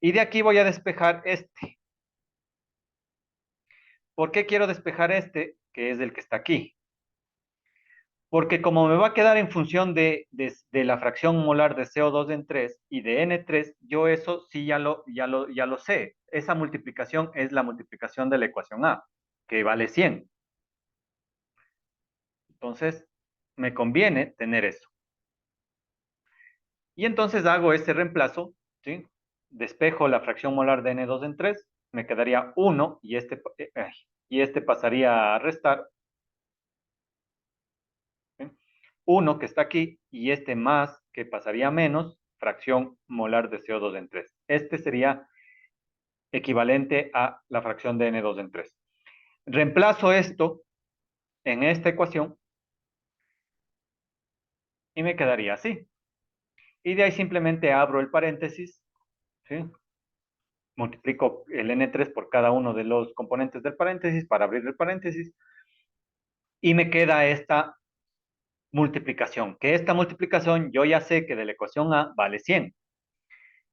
Y de aquí voy a despejar este. ¿Por qué quiero despejar este? Que es el que está aquí. Porque como me va a quedar en función de la fracción molar de CO2 en 3 y de N3, yo eso sí ya lo sé. Esa multiplicación es la multiplicación de la ecuación A, que vale 100. Entonces, me conviene tener eso. Y entonces hago ese reemplazo, ¿sí? Despejo la fracción molar de N2 en 3, me quedaría 1 y este pasaría a restar. ¿Sí? 1 que está aquí y este más que pasaría a menos fracción molar de CO2 en 3. Este sería equivalente a la fracción de N2 en 3. Reemplazo esto en esta ecuación y me quedaría así. Y de ahí simplemente abro el paréntesis, ¿sí? Multiplico el N3 por cada uno de los componentes del paréntesis para abrir el paréntesis y me queda esta multiplicación, que esta multiplicación yo ya sé que de la ecuación A vale 100.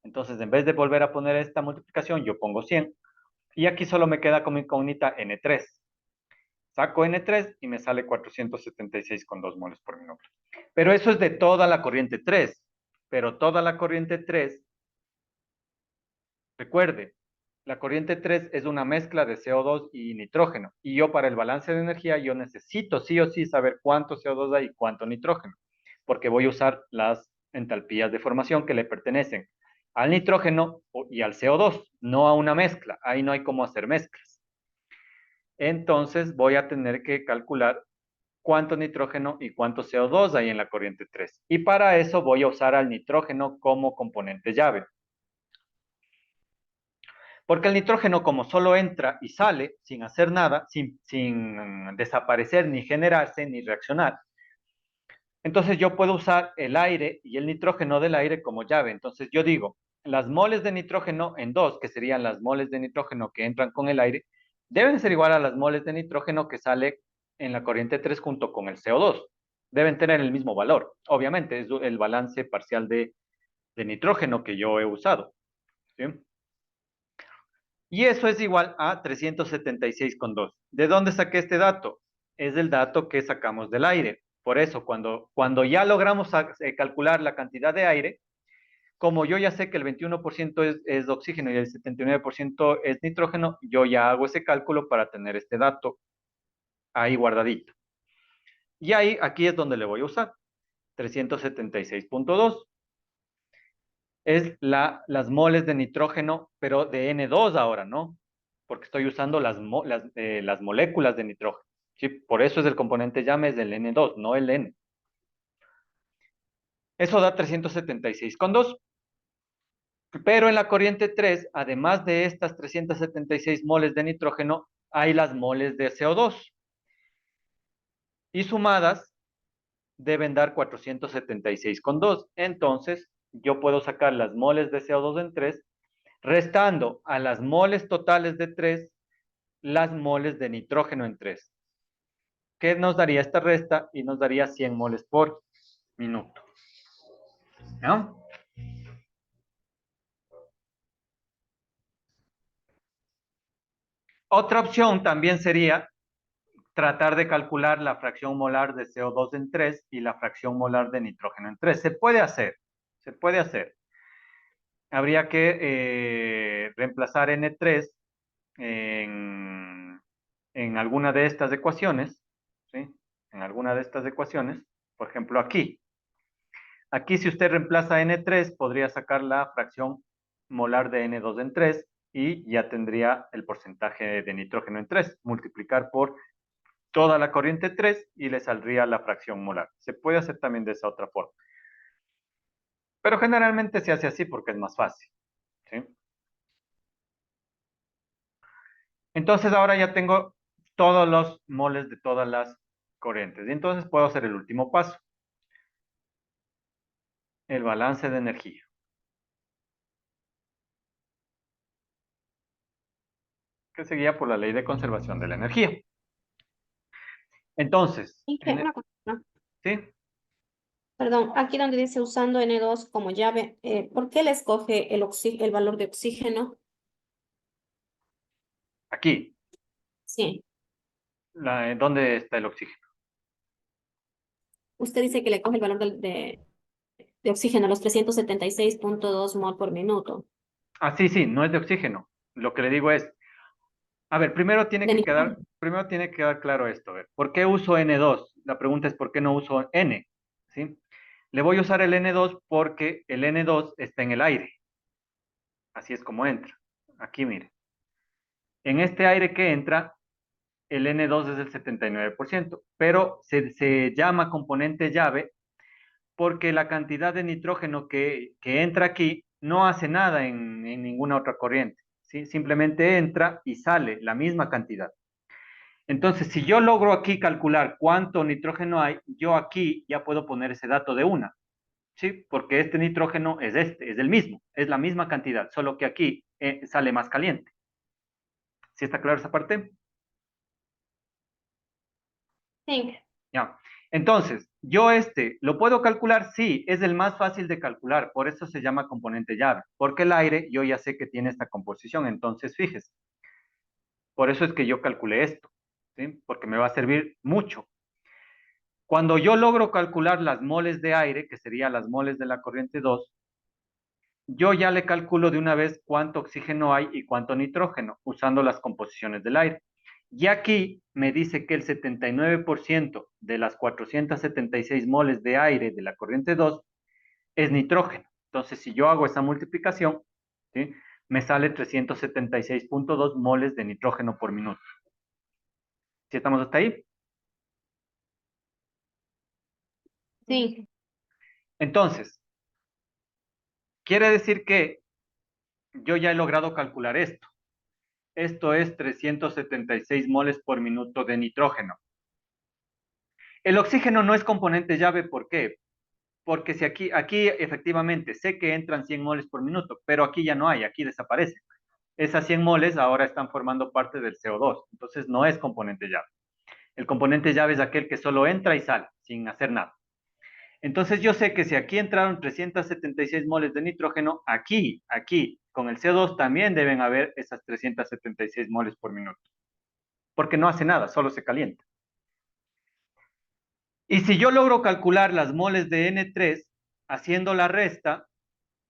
Entonces, en vez de volver a poner esta multiplicación, yo pongo 100. Y aquí solo me queda como incógnita N3. Saco N3 y me sale 476,2 moles por minuto. Pero eso es de toda la corriente 3. Pero toda la corriente 3, recuerde, la corriente 3 es una mezcla de CO2 y nitrógeno. Y yo para el balance de energía, yo necesito sí o sí saber cuánto CO2 hay y cuánto nitrógeno. Porque voy a usar las entalpías de formación que le pertenecen al nitrógeno y al CO2, no a una mezcla. Ahí no hay cómo hacer mezclas. Entonces voy a tener que calcular cuánto nitrógeno y cuánto CO2 hay en la corriente 3. Y para eso voy a usar al nitrógeno como componente llave. Porque el nitrógeno, como solo entra y sale sin hacer nada, sin desaparecer, ni generarse, ni reaccionar, entonces yo puedo usar el aire y el nitrógeno del aire como llave. Entonces yo digo, las moles de nitrógeno en 2, que serían las moles de nitrógeno que entran con el aire, deben ser igual a las moles de nitrógeno que sale en la corriente 3 junto con el CO2. Deben tener el mismo valor. Obviamente es el balance parcial de nitrógeno que yo he usado. ¿Sí? Y eso es igual a 376,2. ¿De dónde saqué este dato? Es el dato que sacamos del aire. Por eso, cuando ya logramos calcular la cantidad de aire, como yo ya sé que el 21% es oxígeno y el 79% es nitrógeno, yo ya hago ese cálculo para tener este dato ahí guardadito. Y ahí, aquí es donde le voy a usar. 376,2 es las moles de nitrógeno, pero de N2 ahora, ¿no? Porque estoy usando las moléculas de nitrógeno. ¿Sí? Por eso es el componente llame es del N2, no el N. Eso da 376,2. Pero en la corriente 3, además de estas 376 moles de nitrógeno, hay las moles de CO2. Y sumadas deben dar 476,2. Entonces, yo puedo sacar las moles de CO2 en 3 restando a las moles totales de 3 las moles de nitrógeno en 3. ¿Qué nos daría esta resta? Y nos daría 100 moles por minuto. ¿No? Otra opción también sería tratar de calcular la fracción molar de CO2 en 3 y la fracción molar de nitrógeno en 3. Se puede hacer, se puede hacer. Habría que reemplazar N3 en alguna de estas ecuaciones, ¿sí? En alguna de estas ecuaciones, por ejemplo aquí. Aquí si usted reemplaza N3, podría sacar la fracción molar de N2 en 3 y ya tendría el porcentaje de nitrógeno en 3. Multiplicar por toda la corriente 3 y le saldría la fracción molar. Se puede hacer también de esa otra forma. Pero generalmente se hace así porque es más fácil, ¿sí? Entonces ahora ya tengo todos los moles de todas las corrientes. Y entonces puedo hacer el último paso, el balance de energía, que se guía por la ley de conservación de la energía. Entonces, Una cosa, ¿no? ¿sí? Perdón, aquí donde dice usando N2 como llave, ¿por qué le escoge el valor de oxígeno? Aquí, Sí, ¿dónde está el oxígeno? usted dice que le coge el valor de oxígeno, los 376,2 mol por minuto. Ah, sí, sí, no es de oxígeno. Lo que le digo es, a ver, De nitrógeno. primero tiene que quedar claro esto. A ver, ¿por qué uso N2? La pregunta es, ¿por qué no uso N? ¿Sí? Le voy a usar el N2 porque el N2 está en el aire. Así es como entra. Aquí, mire. En este aire que entra, el N2 es el 79%, pero se llama componente llave porque la cantidad de nitrógeno que entra aquí no hace nada en ninguna otra corriente, ¿sí? Simplemente entra y sale la misma cantidad. Entonces, si yo logro aquí calcular cuánto nitrógeno hay, yo aquí ya puedo poner ese dato de una, ¿sí? Porque este nitrógeno es el mismo, es la misma cantidad, solo que aquí sale más caliente. ¿Sí está claro esa parte? Sí. Ya. Entonces, yo lo puedo calcular, sí, es el más fácil de calcular, por eso se llama componente llave, porque el aire yo ya sé que tiene esta composición, entonces fíjese, por eso es que yo calculé esto, ¿sí? Porque me va a servir mucho. Cuando yo logro calcular las moles de aire, que serían las moles de la corriente 2, yo ya le calculo de una vez cuánto oxígeno hay y cuánto nitrógeno, usando las composiciones del aire. Y aquí me dice que el 79% de las 476 moles de aire de la corriente 2 es nitrógeno. Entonces, si yo hago esa multiplicación, ¿sí? Me sale 376.2 moles de nitrógeno por minuto. ¿Sí estamos hasta ahí? Sí. Entonces, quiere decir que yo ya he logrado calcular esto. Esto es 376 moles por minuto de nitrógeno. El oxígeno no es componente llave, ¿por qué? Porque si aquí efectivamente sé que entran 100 moles por minuto, pero aquí ya no hay, aquí desaparece. Esas 100 moles ahora están formando parte del CO2, entonces no es componente llave. El componente llave es aquel que solo entra y sale sin hacer nada. Entonces yo sé que si aquí entraron 376 moles de nitrógeno, aquí, con el CO2 también deben haber esas 376 moles por minuto, porque no hace nada, solo se calienta. Y si yo logro calcular las moles de N3 haciendo la resta,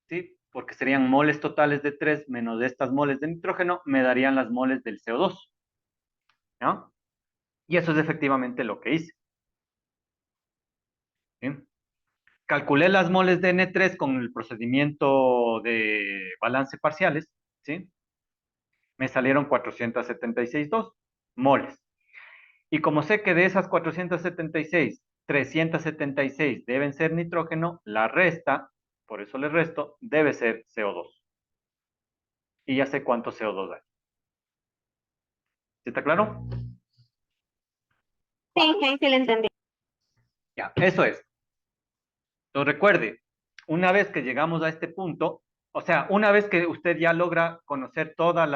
¿sí? Porque serían moles totales de 3 menos de estas moles de nitrógeno, me darían las moles del CO2, ¿no? Y eso es efectivamente lo que hice, ¿sí? Calculé las moles de N3 con el procedimiento de balance parciales, ¿sí? Me salieron 476.2 moles. Y como sé que de esas 476, 376 deben ser nitrógeno, la resta, por eso le resto, debe ser CO2. Y ya sé cuánto CO2 hay. ¿Sí está claro? Sí, ahí sí lo entendí. Ya, eso es. Entonces recuerde, una vez que llegamos a este punto, o sea, una vez que usted ya logra conocer todas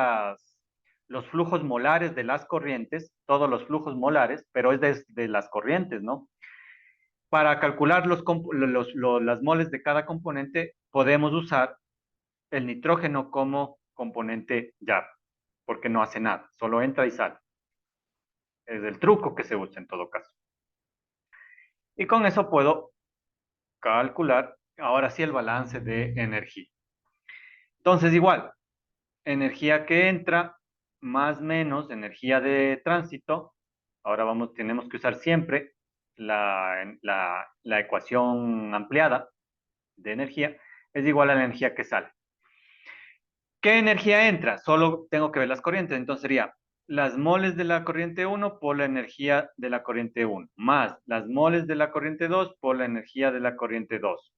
los flujos molares de las corrientes, todos los flujos molares, pero es de las corrientes, ¿no? Para calcular las moles de cada componente, podemos usar el nitrógeno como componente llave, porque no hace nada, solo entra y sale. Es el truco que se usa en todo caso. Y con eso puedo calcular ahora sí el balance de energía. Entonces, igual, energía que entra más menos energía de tránsito. Ahora tenemos que usar siempre la ecuación ampliada de energía, es igual a la energía que sale. ¿Qué energía entra? Solo tengo que ver las corrientes. Entonces sería las moles de la corriente 1 por la energía de la corriente 1, más las moles de la corriente 2 por la energía de la corriente 2,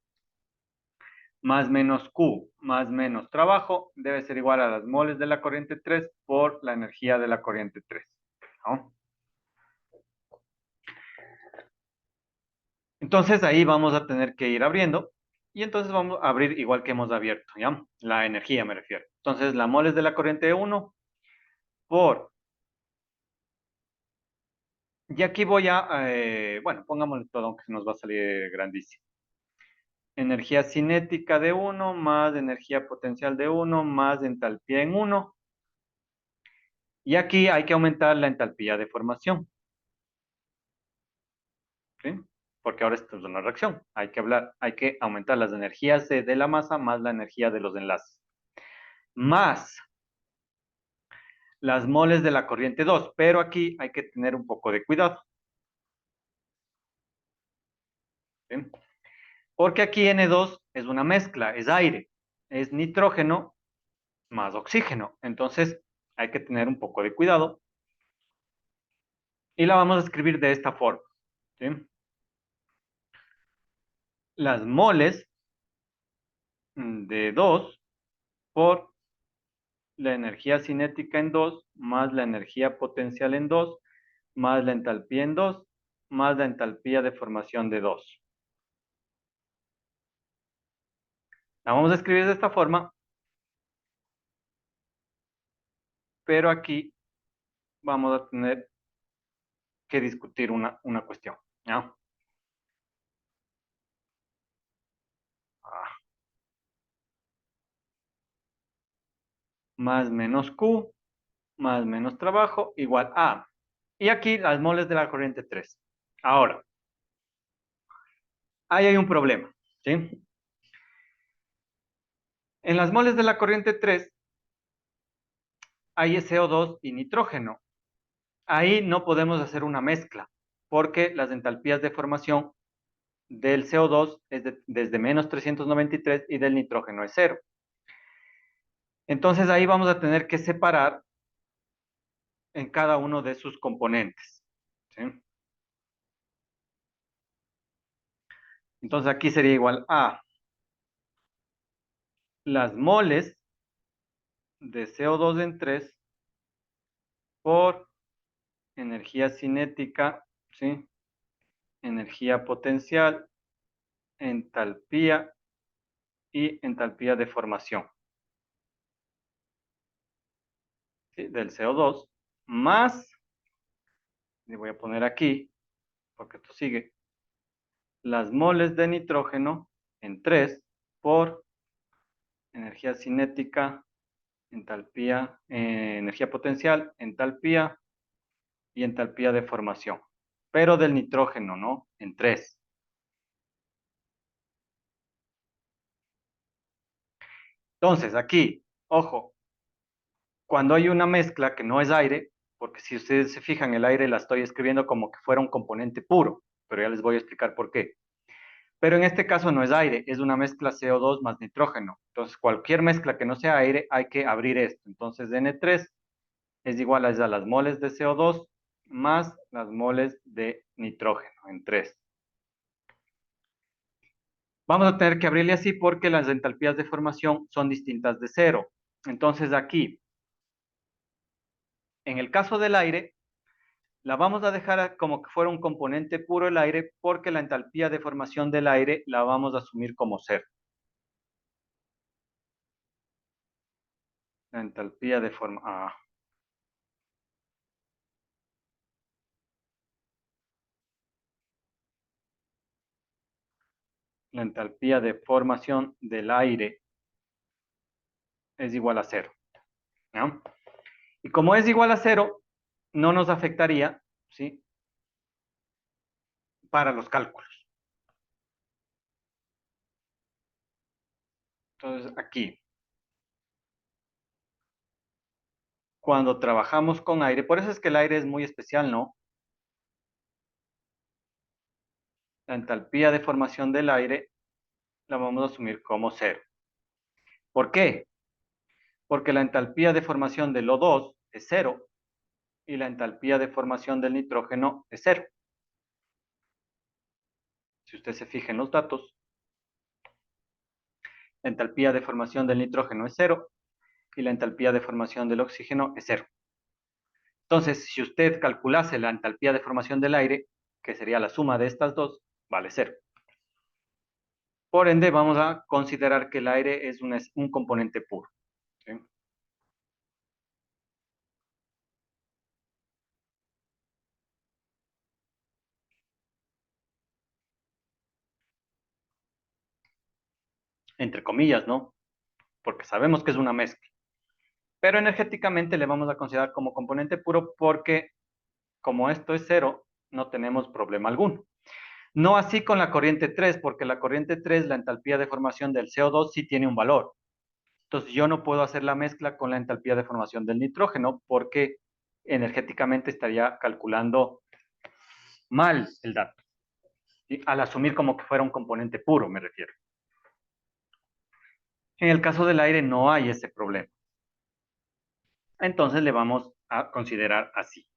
más menos Q, más menos trabajo, debe ser igual a las moles de la corriente 3 por la energía de la corriente 3, ¿no? Entonces ahí vamos a tener que ir abriendo y entonces vamos a abrir igual que hemos abierto, ¿ya? La energía me refiero. Entonces la moles de la corriente 1 por... Y aquí voy a, bueno, pongámosle todo, aunque se nos va a salir grandísimo. Energía cinética de 1 más energía potencial de 1 más entalpía en 1. Y aquí hay que aumentar la entalpía de formación, ¿sí? Porque ahora esto es una reacción. Hay que aumentar las energías de la masa más la energía de los enlaces. Más las moles de la corriente 2, pero aquí hay que tener un poco de cuidado, ¿sí? Porque aquí N2 es una mezcla, es aire, es nitrógeno más oxígeno. Entonces hay que tener un poco de cuidado Y la vamos a escribir de esta forma, ¿sí? Las moles de 2 por la energía cinética en 2 más la energía potencial en 2 más la entalpía en 2 más la entalpía de formación de 2. La vamos a escribir de esta forma, pero aquí vamos a tener que discutir una cuestión, ¿ya? Ah, más menos Q más menos trabajo igual a. Y aquí las moles de la corriente 3. Ahora, ahí hay un problema, ¿sí? En las moles de la corriente 3 hay CO2 y nitrógeno. Ahí no podemos hacer una mezcla, porque las entalpías de formación del CO2 es desde menos 393 y del nitrógeno es cero. Entonces ahí vamos a tener que separar en cada uno de sus componentes, ¿sí? Entonces aquí sería igual a las moles de CO2 en 3 por energía cinética, ¿sí? Energía potencial, entalpía y entalpía de formación, ¿sí? Del CO2, más, le voy a poner aquí, porque esto sigue, las moles de nitrógeno en 3 por energía cinética, entalpía, energía potencial, entalpía y entalpía de formación. Pero del nitrógeno, ¿no? En 3. Entonces, aquí, ojo, cuando hay una mezcla que no es aire, porque si ustedes se fijan, el aire la estoy escribiendo como que fuera un componente puro, pero ya les voy a explicar por qué. Pero en este caso no es aire, es una mezcla CO2 más nitrógeno. Entonces, cualquier mezcla que no sea aire, hay que abrir esto. Entonces, N3 es igual a las moles de CO2 más las moles de nitrógeno en 3. Vamos a tener que abrirle así porque las entalpías de formación son distintas de cero. Entonces, aquí, en el caso del aire, la vamos a dejar como que fuera un componente puro el aire porque la entalpía de formación del aire la vamos a asumir como cero. La entalpía de la entalpía de formación del aire es igual a cero, ¿no? Y como es igual a cero, no nos afectaría, ¿sí? Para los cálculos. Entonces, aquí, cuando trabajamos con aire, por eso es que el aire es muy especial, ¿no? La entalpía de formación del aire la vamos a asumir como cero. ¿Por qué? Porque la entalpía de formación del O2 es cero y la entalpía de formación del nitrógeno es cero. Si usted se fija en los datos, la entalpía de formación del nitrógeno es cero y la entalpía de formación del oxígeno es cero. Entonces, si usted calculase la entalpía de formación del aire, que sería la suma de estas dos, vale cero. Por ende, vamos a considerar que el aire es un componente puro, ¿sí? Entre comillas, ¿no? Porque sabemos que es una mezcla. Pero energéticamente le vamos a considerar como componente puro porque como esto es cero, no tenemos problema alguno. No así con la corriente 3, porque la corriente 3, la entalpía de formación del CO2 sí tiene un valor. Entonces yo no puedo hacer la mezcla con la entalpía de formación del nitrógeno porque energéticamente estaría calculando mal el dato. ¿Sí? Al asumir como que fuera un componente puro, me refiero. En el caso del aire no hay ese problema. Entonces le vamos a considerar así.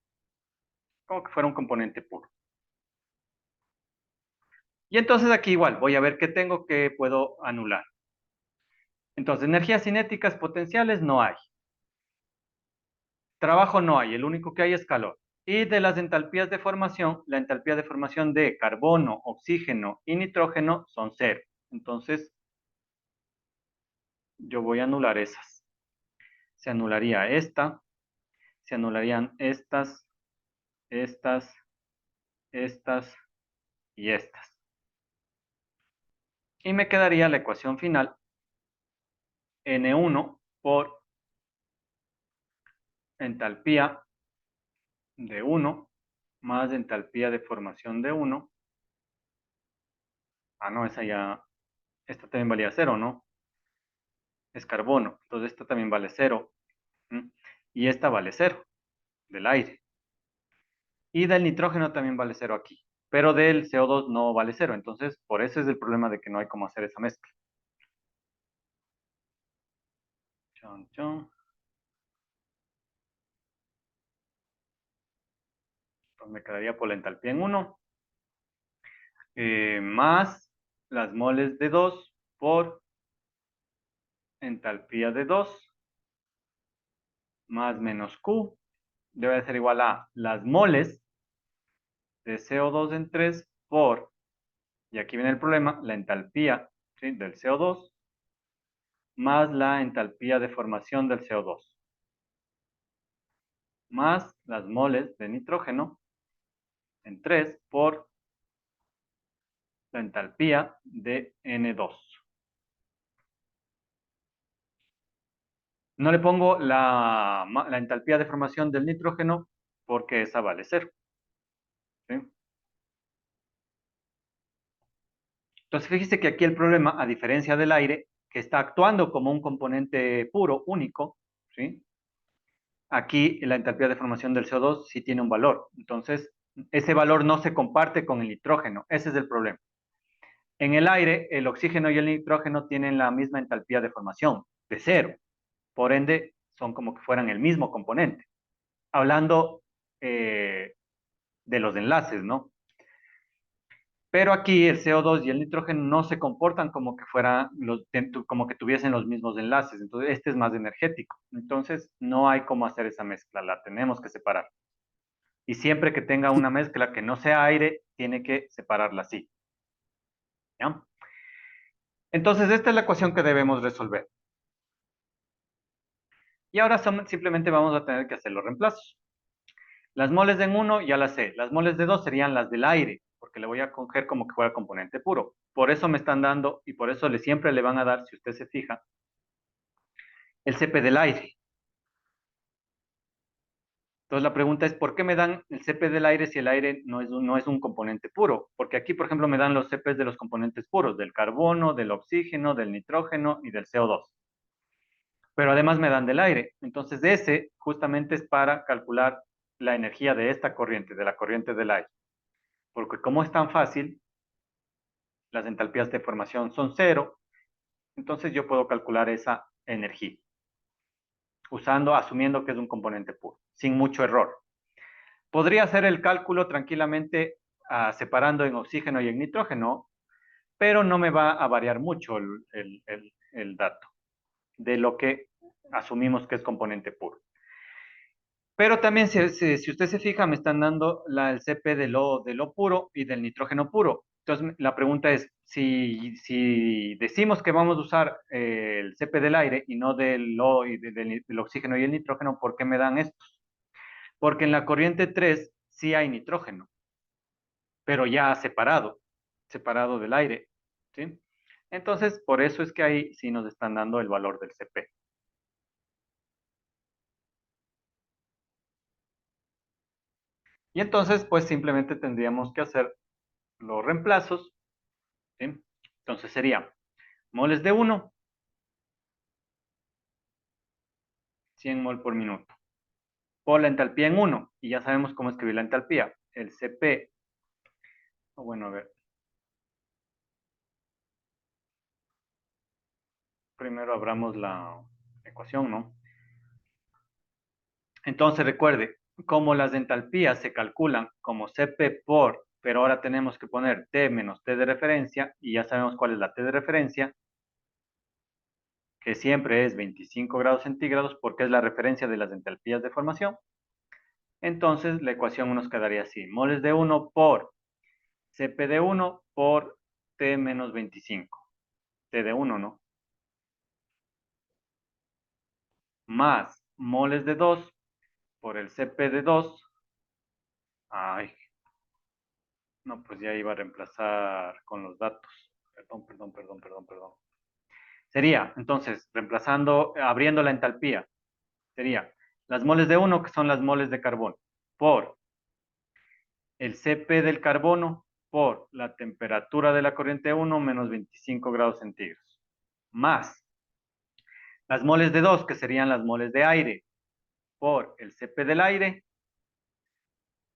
como que fuera un componente puro. Y entonces aquí igual, voy a ver qué tengo que puedo anular. Entonces, energías cinéticas potenciales no hay. Trabajo no hay, el único que hay es calor. Y de las entalpías de formación, la entalpía de formación de carbono, oxígeno y nitrógeno son cero. Entonces, yo voy a anular esas. Se anularía esta, se anularían estas, estas, estas y estas. Y me quedaría la ecuación final, N1 por entalpía de 1 más entalpía de formación de 1. Ah, no, esa ya, esta también valía cero, ¿no? Es carbono, entonces esta también vale cero. ¿Mm? Y esta vale cero, del aire. Y del nitrógeno también vale cero aquí. Pero del CO2 no vale cero, entonces por eso es el problema de que no hay cómo hacer esa mezcla. Chon, chon. Entonces me quedaría por la entalpía en 1, más las moles de 2 por entalpía de 2 más menos Q debe ser igual a las moles de CO2 en 3 por, y aquí viene el problema, la entalpía, ¿sí?, del CO2 más la entalpía de formación del CO2 más las moles de nitrógeno en 3 por la entalpía de N2. No le pongo la entalpía de formación del nitrógeno porque esa vale cero, ¿sí? Entonces, fíjese que aquí el problema, a diferencia del aire, que está actuando como un componente puro, único, ¿sí? Aquí la entalpía de formación del CO2 sí tiene un valor. Entonces, ese valor no se comparte con el nitrógeno. Ese es el problema. En el aire, el oxígeno y el nitrógeno tienen la misma entalpía de formación, de cero. Por ende, son como que fueran el mismo componente. Hablando de los enlaces, ¿no? Pero aquí el CO2 y el nitrógeno no se comportan como que fueran como que tuviesen los mismos enlaces. Entonces, este es más energético. Entonces, no hay cómo hacer esa mezcla, la tenemos que separar. Y siempre que tenga una mezcla que no sea aire, tiene que separarla así. ¿Ya? Entonces, esta es la ecuación que debemos resolver. Y ahora simplemente vamos a tener que hacer los reemplazos. Las moles de 1 ya las sé. Las moles de 2 serían las del aire, porque le voy a coger como que fuera componente puro. Por eso me están dando, y por eso siempre le van a dar, si usted se fija, el CP del aire. Entonces la pregunta es, ¿por qué me dan el CP del aire si el aire no es un componente puro? Porque aquí, por ejemplo, me dan los CPs de los componentes puros, del carbono, del oxígeno, del nitrógeno y del CO2. Pero además me dan del aire. Entonces ese justamente es para calcular la energía de esta corriente, de la corriente del aire. Porque como es tan fácil, las entalpías de formación son cero, entonces yo puedo calcular esa energía, asumiendo que es un componente puro, sin mucho error. Podría hacer el cálculo tranquilamente separando en oxígeno y en nitrógeno, pero no me va a variar mucho el dato de lo que asumimos que es componente puro. Pero también, si usted se fija, me están dando el CP de lo puro y del nitrógeno puro. Entonces, la pregunta es, si decimos que vamos a usar el CP del aire y no del oxígeno y el nitrógeno, ¿por qué me dan estos? Porque en la corriente 3 sí hay nitrógeno, pero ya separado del aire, ¿sí? Entonces, por eso es que ahí sí nos están dando el valor del CP. Y entonces, pues simplemente tendríamos que hacer los reemplazos, ¿sí? Entonces sería moles de 1, 100 mol por minuto, por la entalpía en 1, y ya sabemos cómo escribir la entalpía. El CP, bueno, a ver, primero abramos la ecuación, ¿no? Entonces recuerde, como las entalpías se calculan como Cp por, pero ahora tenemos que poner T menos T de referencia, y ya sabemos cuál es la T de referencia, que siempre es 25 grados centígrados, porque es la referencia de las entalpías de formación. Entonces, la ecuación nos quedaría así: moles de 1 por Cp de 1 por T menos 25. T de 1, ¿no? Más moles de 2 por el Cp de 2. Ay, no, pues ya iba a reemplazar con los datos. Perdón. Sería, entonces, reemplazando, abriendo la entalpía, sería las moles de 1, que son las moles de carbono, por el Cp del carbono por la temperatura de la corriente 1 menos 25 grados centígrados, más las moles de 2, que serían las moles de aire, por el Cp del aire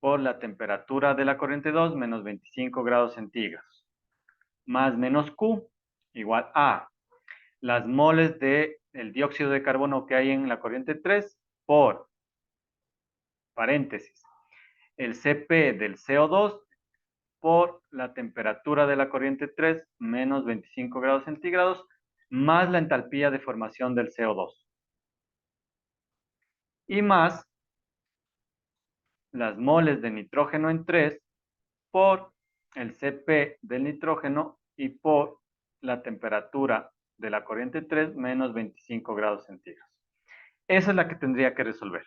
por la temperatura de la corriente 2 menos 25 grados centígrados, más menos Q igual a las moles de el dióxido de carbono que hay en la corriente 3 por, paréntesis, el Cp del CO2 por la temperatura de la corriente 3 menos 25 grados centígrados, más la entalpía de formación del CO2. Y más las moles de nitrógeno en 3 por el Cp del nitrógeno y por la temperatura de la corriente 3 menos 25 grados centígrados. Esa es la que tendría que resolver.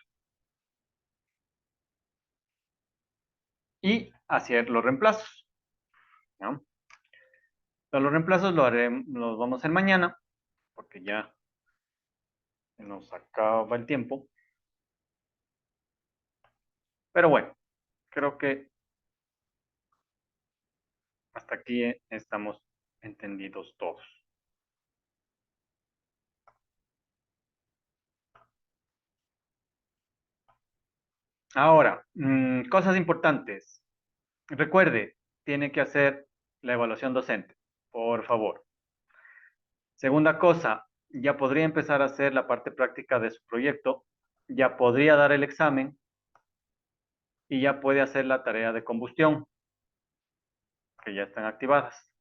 Y hacer los reemplazos, ¿no? Los reemplazos los vamos a hacer mañana, porque ya se nos acaba el tiempo. Pero bueno, creo que hasta aquí estamos entendidos todos. Ahora, cosas importantes. Recuerde, tiene que hacer la evaluación docente, por favor. Segunda cosa, ya podría empezar a hacer la parte práctica de su proyecto, ya podría dar el examen y ya puede hacer la tarea de combustión, que ya están activadas.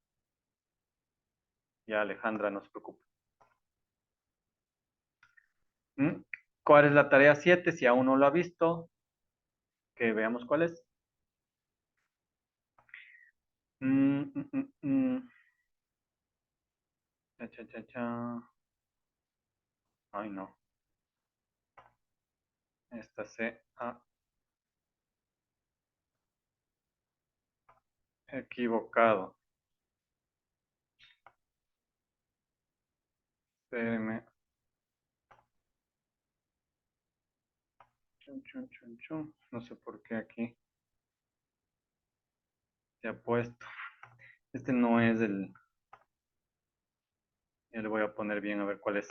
Ya Alejandra, no se preocupe. ¿Cuál es la tarea 7? Si aún no lo ha visto, que veamos cuál es. Mm, mm, mm, mm. Cha, cha, cha, cha. Ay, no. Esta se ha equivocado. Espéreme. Chun, chun, chun, chun. No sé por qué aquí se ha puesto. Este no es el... Ya le voy a poner bien a ver cuál es.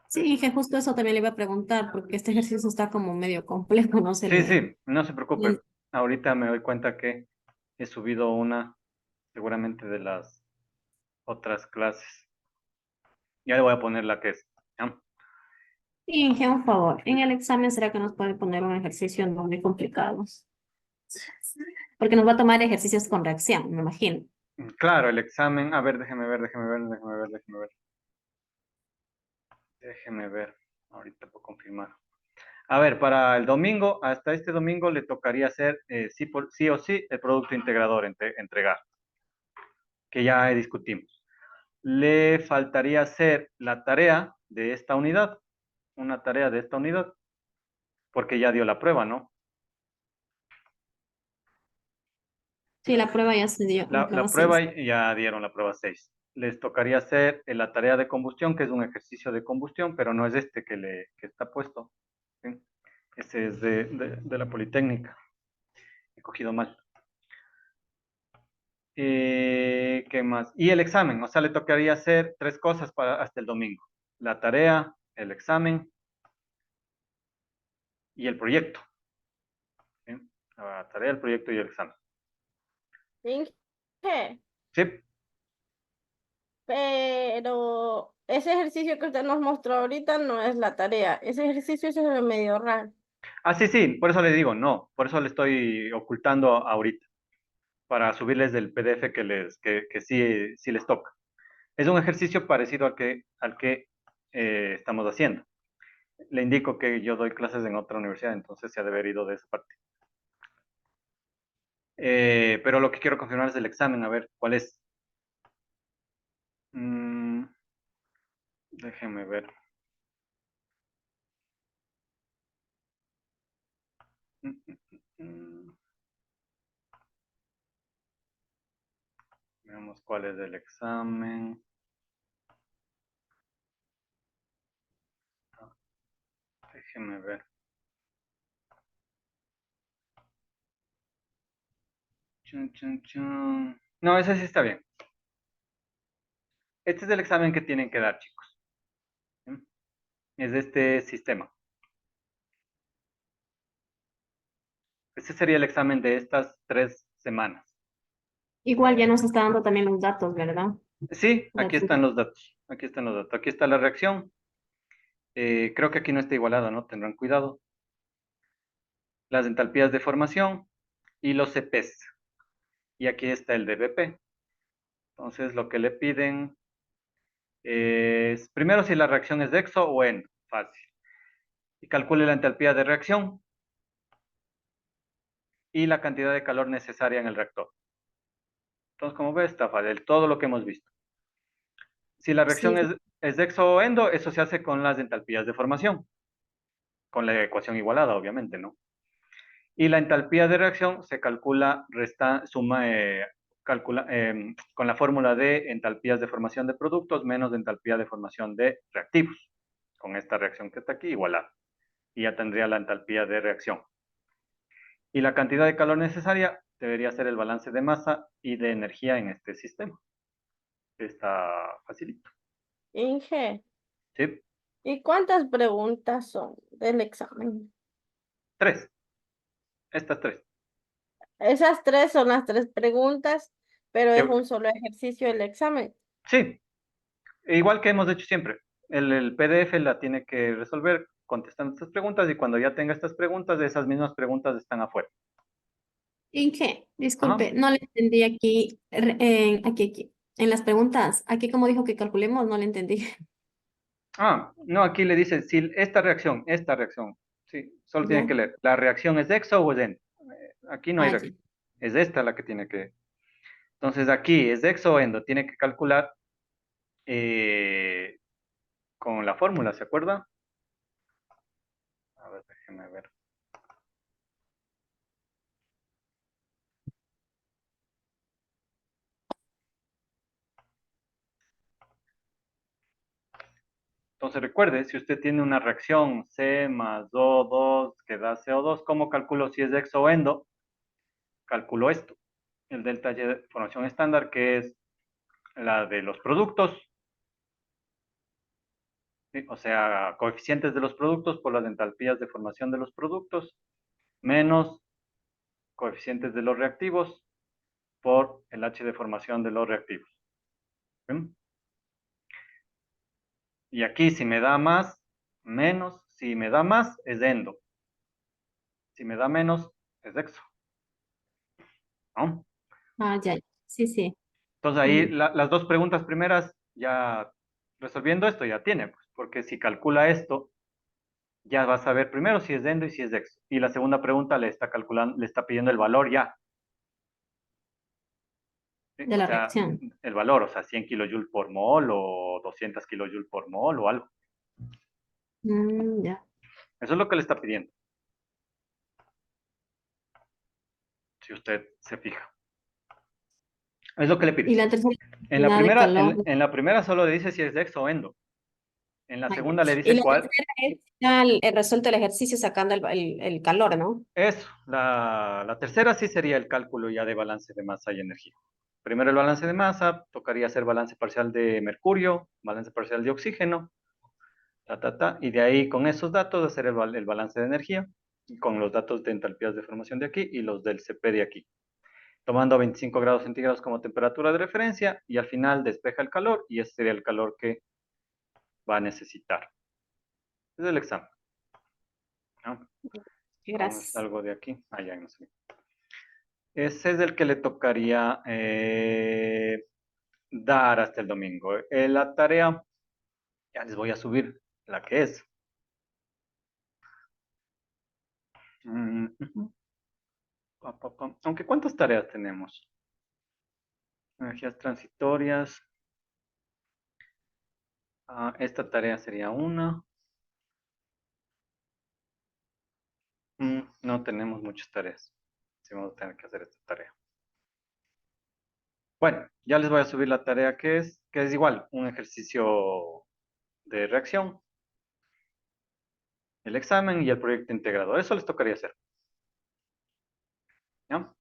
Sí, que justo eso también le iba a preguntar, porque este ejercicio está como medio complejo, no se Sí, le... sí, no se preocupe. Ahorita me doy cuenta que he subido una, seguramente de las otras clases. Ya le voy a poner la que es. ¿Ya? Sí, Inge, un favor. En el examen, ¿será que nos puede poner un ejercicio no muy complicado? Porque nos va a tomar ejercicios con reacción, me imagino. Claro, el examen. A ver, déjeme ver. Ahorita puedo confirmar. A ver, para el domingo, hasta este domingo le tocaría hacer sí o sí el producto integrador entregar, que ya discutimos. Le faltaría hacer la tarea de esta unidad, una tarea de esta unidad, porque ya dio la prueba, ¿no? Sí, la prueba ya se dio, la prueba La prueba 6. ya dieron la prueba 6. Les tocaría hacer la tarea de combustión, que es un ejercicio de combustión, pero no es este que está puesto. ¿Sí? Ese es de la Politécnica. He cogido mal. ¿Qué más? Y el examen, o sea, le tocaría hacer tres cosas hasta el domingo. La tarea, el examen y el proyecto. ¿Sí? La tarea, el proyecto y el examen. Inge, ¿Sí? Pero ese ejercicio que usted nos mostró ahorita no es la tarea. Ese ejercicio es el medio raro. Ah, sí, sí, por eso le digo, no, por eso le estoy ocultando ahorita, para subirles del PDF que sí, sí les toca. Es un ejercicio parecido al que estamos haciendo. Le indico que yo doy clases en otra universidad, entonces se ha de haber ido de esa parte. Pero lo que quiero confirmar es el examen, a ver, ¿cuál es? Mm, déjeme ver. Mm, mm, mm. Veamos cuál es el examen. Ah, déjeme ver. Chun, chun, chun. No, ese sí está bien. Este es el examen que tienen que dar, chicos. ¿Sí? Es de este sistema. Este sería el examen de estas 3 semanas. Igual ya nos está dando también los datos, ¿verdad? Sí, aquí Datos. están los datos. Aquí están los datos. Aquí está la reacción. Creo que aquí no está igualada, ¿no? Tendrán cuidado. Las entalpías de formación y los CPs. Y aquí está el DBP. Entonces, lo que le piden es, primero, si la reacción es de exo o endo. Fácil. Y calcule la entalpía de reacción y la cantidad de calor necesaria en el reactor. Entonces, como ves, está fácil. Todo lo que hemos visto. Si la reacción Sí, es de exo o endo, eso se hace con las entalpías de formación. Con la ecuación igualada, obviamente, ¿no? Y la entalpía de reacción se calcula, con la fórmula de entalpías de formación de productos menos de entalpía de formación de reactivos. Con esta reacción que está aquí, igualada. Y ya tendría la entalpía de reacción. Y la cantidad de calor necesaria debería ser el balance de masa y de energía en este sistema. Está facilito. Inge, ¿Sí? ¿y cuántas preguntas son del examen? 3. Estas 3. Esas tres son las tres preguntas, pero es Que- un solo ejercicio del examen. Sí, igual que hemos hecho siempre. El PDF la tiene que resolver contestando estas preguntas y cuando ya tenga estas preguntas, esas mismas preguntas están afuera. Inge, Ajá. disculpe, no le entendí aquí, aquí, en las preguntas, aquí como dijo que calculemos, no le entendí. Ah, no, aquí le dice, si esta reacción, sí, solo tiene Ya, que leer. ¿La reacción es exo o es endo? Aquí no hay ya. reacción. Es esta la que tiene que. Entonces aquí es exo o endo, tiene que calcular eh, con la fórmula, ¿se acuerda? A ver, déjeme ver. Entonces recuerde, si usted tiene una reacción C más O2 que da CO2, ¿cómo calculo si es exo o endo? Calculo esto, el delta Y de formación estándar, que es la de los productos, ¿sí? O sea, coeficientes de los productos por las entalpías de formación de los productos, menos coeficientes de los reactivos por el H de formación de los reactivos. ¿Sí? Y aquí si me da más, menos, si me da más es endo, si me da menos es exo, ¿no? Ah, ya, sí, sí. Entonces ahí Ujú. las dos preguntas primeras, ya resolviendo esto, ya tiene, pues, porque si calcula esto, ya va a saber primero si es endo y si es exo. Y la segunda pregunta le está calculando, le está pidiendo el valor ya, ¿sí? De O la sea, reacción. el valor, o sea, 100 kilojoules por mol o 200 kilojoules por mol o algo. Ya. Eso es lo que le está pidiendo, si usted se fija. Es lo que le Y pide. la tercera En la cantidad de primera, calor. en la primera solo le dice si es exo o endo. En la Ah, ya. segunda le Y dice la cuál. tercera es ya el resuelto del ejercicio sacando el calor, ¿no? Eso, la tercera sí sería el cálculo ya de balance de masa y energía. Primero el balance de masa, tocaría hacer balance parcial de mercurio, balance parcial de oxígeno, y de ahí con esos datos hacer el balance de energía, con los datos de entalpías de formación de aquí y los del CP de aquí. tomando 25 grados centígrados como temperatura de referencia y al final despeja el calor y ese sería el calor que va a necesitar. Ese es el examen, ¿no? ¿Cómo Gracias. salgo de aquí? Ah, ya no sé. Ese es el que le tocaría dar hasta el domingo. La tarea, ya les voy a subir la que es. Ujú. Aunque, ¿cuántas tareas tenemos? Energías transitorias. Esta tarea sería una. No tenemos muchas tareas. Sí, vamos a tener que hacer esta tarea. Bueno, ya les voy a subir la tarea que es igual, un ejercicio de reacción, el examen y el proyecto integrado. Eso les tocaría hacer. ¿Ya?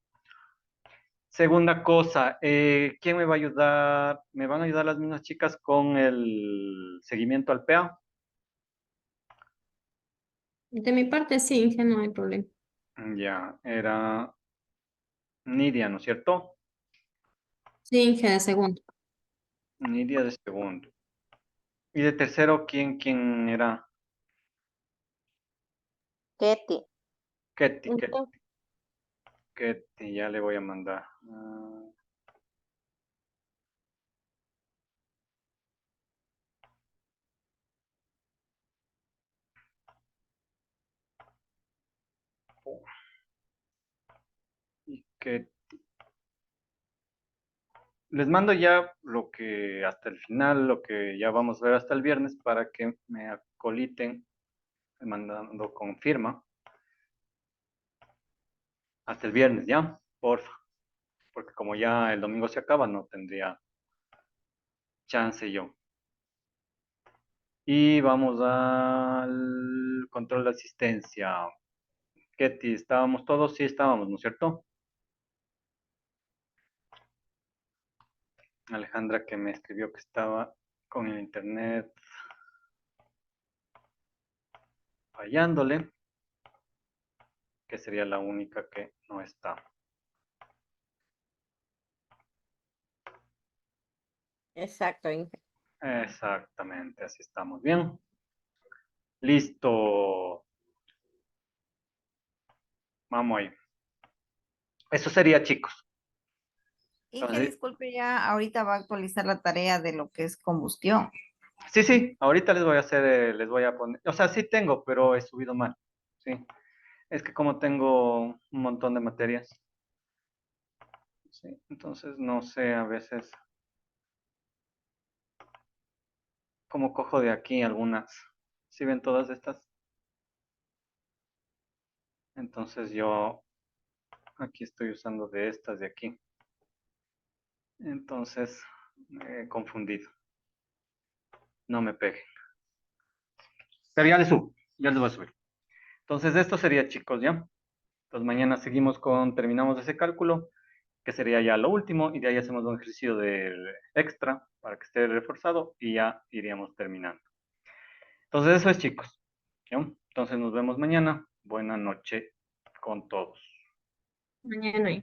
Segunda cosa, ¿quién me va a ayudar? ¿Me van a ayudar las mismas chicas con el seguimiento al PA? De mi parte, sí, Inge, no hay problema. Ya, era Nidia, ¿no es cierto? Sí, Inge, de segundo. Nidia de segundo. Y de tercero, ¿quién era? Ketty. Ketty, Ketty, Ujú. Ketty, ya le voy a mandar. Y que les mando ya lo que hasta el final, lo que ya vamos a ver hasta el viernes para que me acoliten mandando con firma hasta el viernes, ¿ya? Porfa, porque como ya el domingo se acaba, no tendría chance yo. Y vamos al control de asistencia. Ketty, ¿estábamos todos? Sí, estábamos, ¿no es cierto? Alejandra que me escribió que estaba con el internet fallándole, que sería la única que no está. Exacto, Inge. Exactamente, así estamos bien. Listo. Vamos ahí. Eso sería, chicos. Inge, Entonces, disculpe, ya ahorita va a actualizar la tarea de lo que es combustión. sí, sí, ahorita les voy a hacer, les voy a poner, o sea, sí tengo, pero he subido mal. Sí, es que como tengo un montón de materias, sí, entonces no sé a veces cómo cojo de aquí algunas. ¿Sí ven todas estas? Entonces yo aquí estoy usando de estas de aquí. Entonces me he confundido. No me pegue. Pero ya les subo, ya les voy a subir. Entonces esto sería, chicos, ¿ya? Entonces mañana seguimos terminamos ese cálculo, que sería ya lo último, y de ahí hacemos un ejercicio de extra para que esté reforzado y ya iríamos terminando. Entonces eso es, chicos. ¿Ya? Entonces nos vemos mañana. Buena noche con todos. Mañana.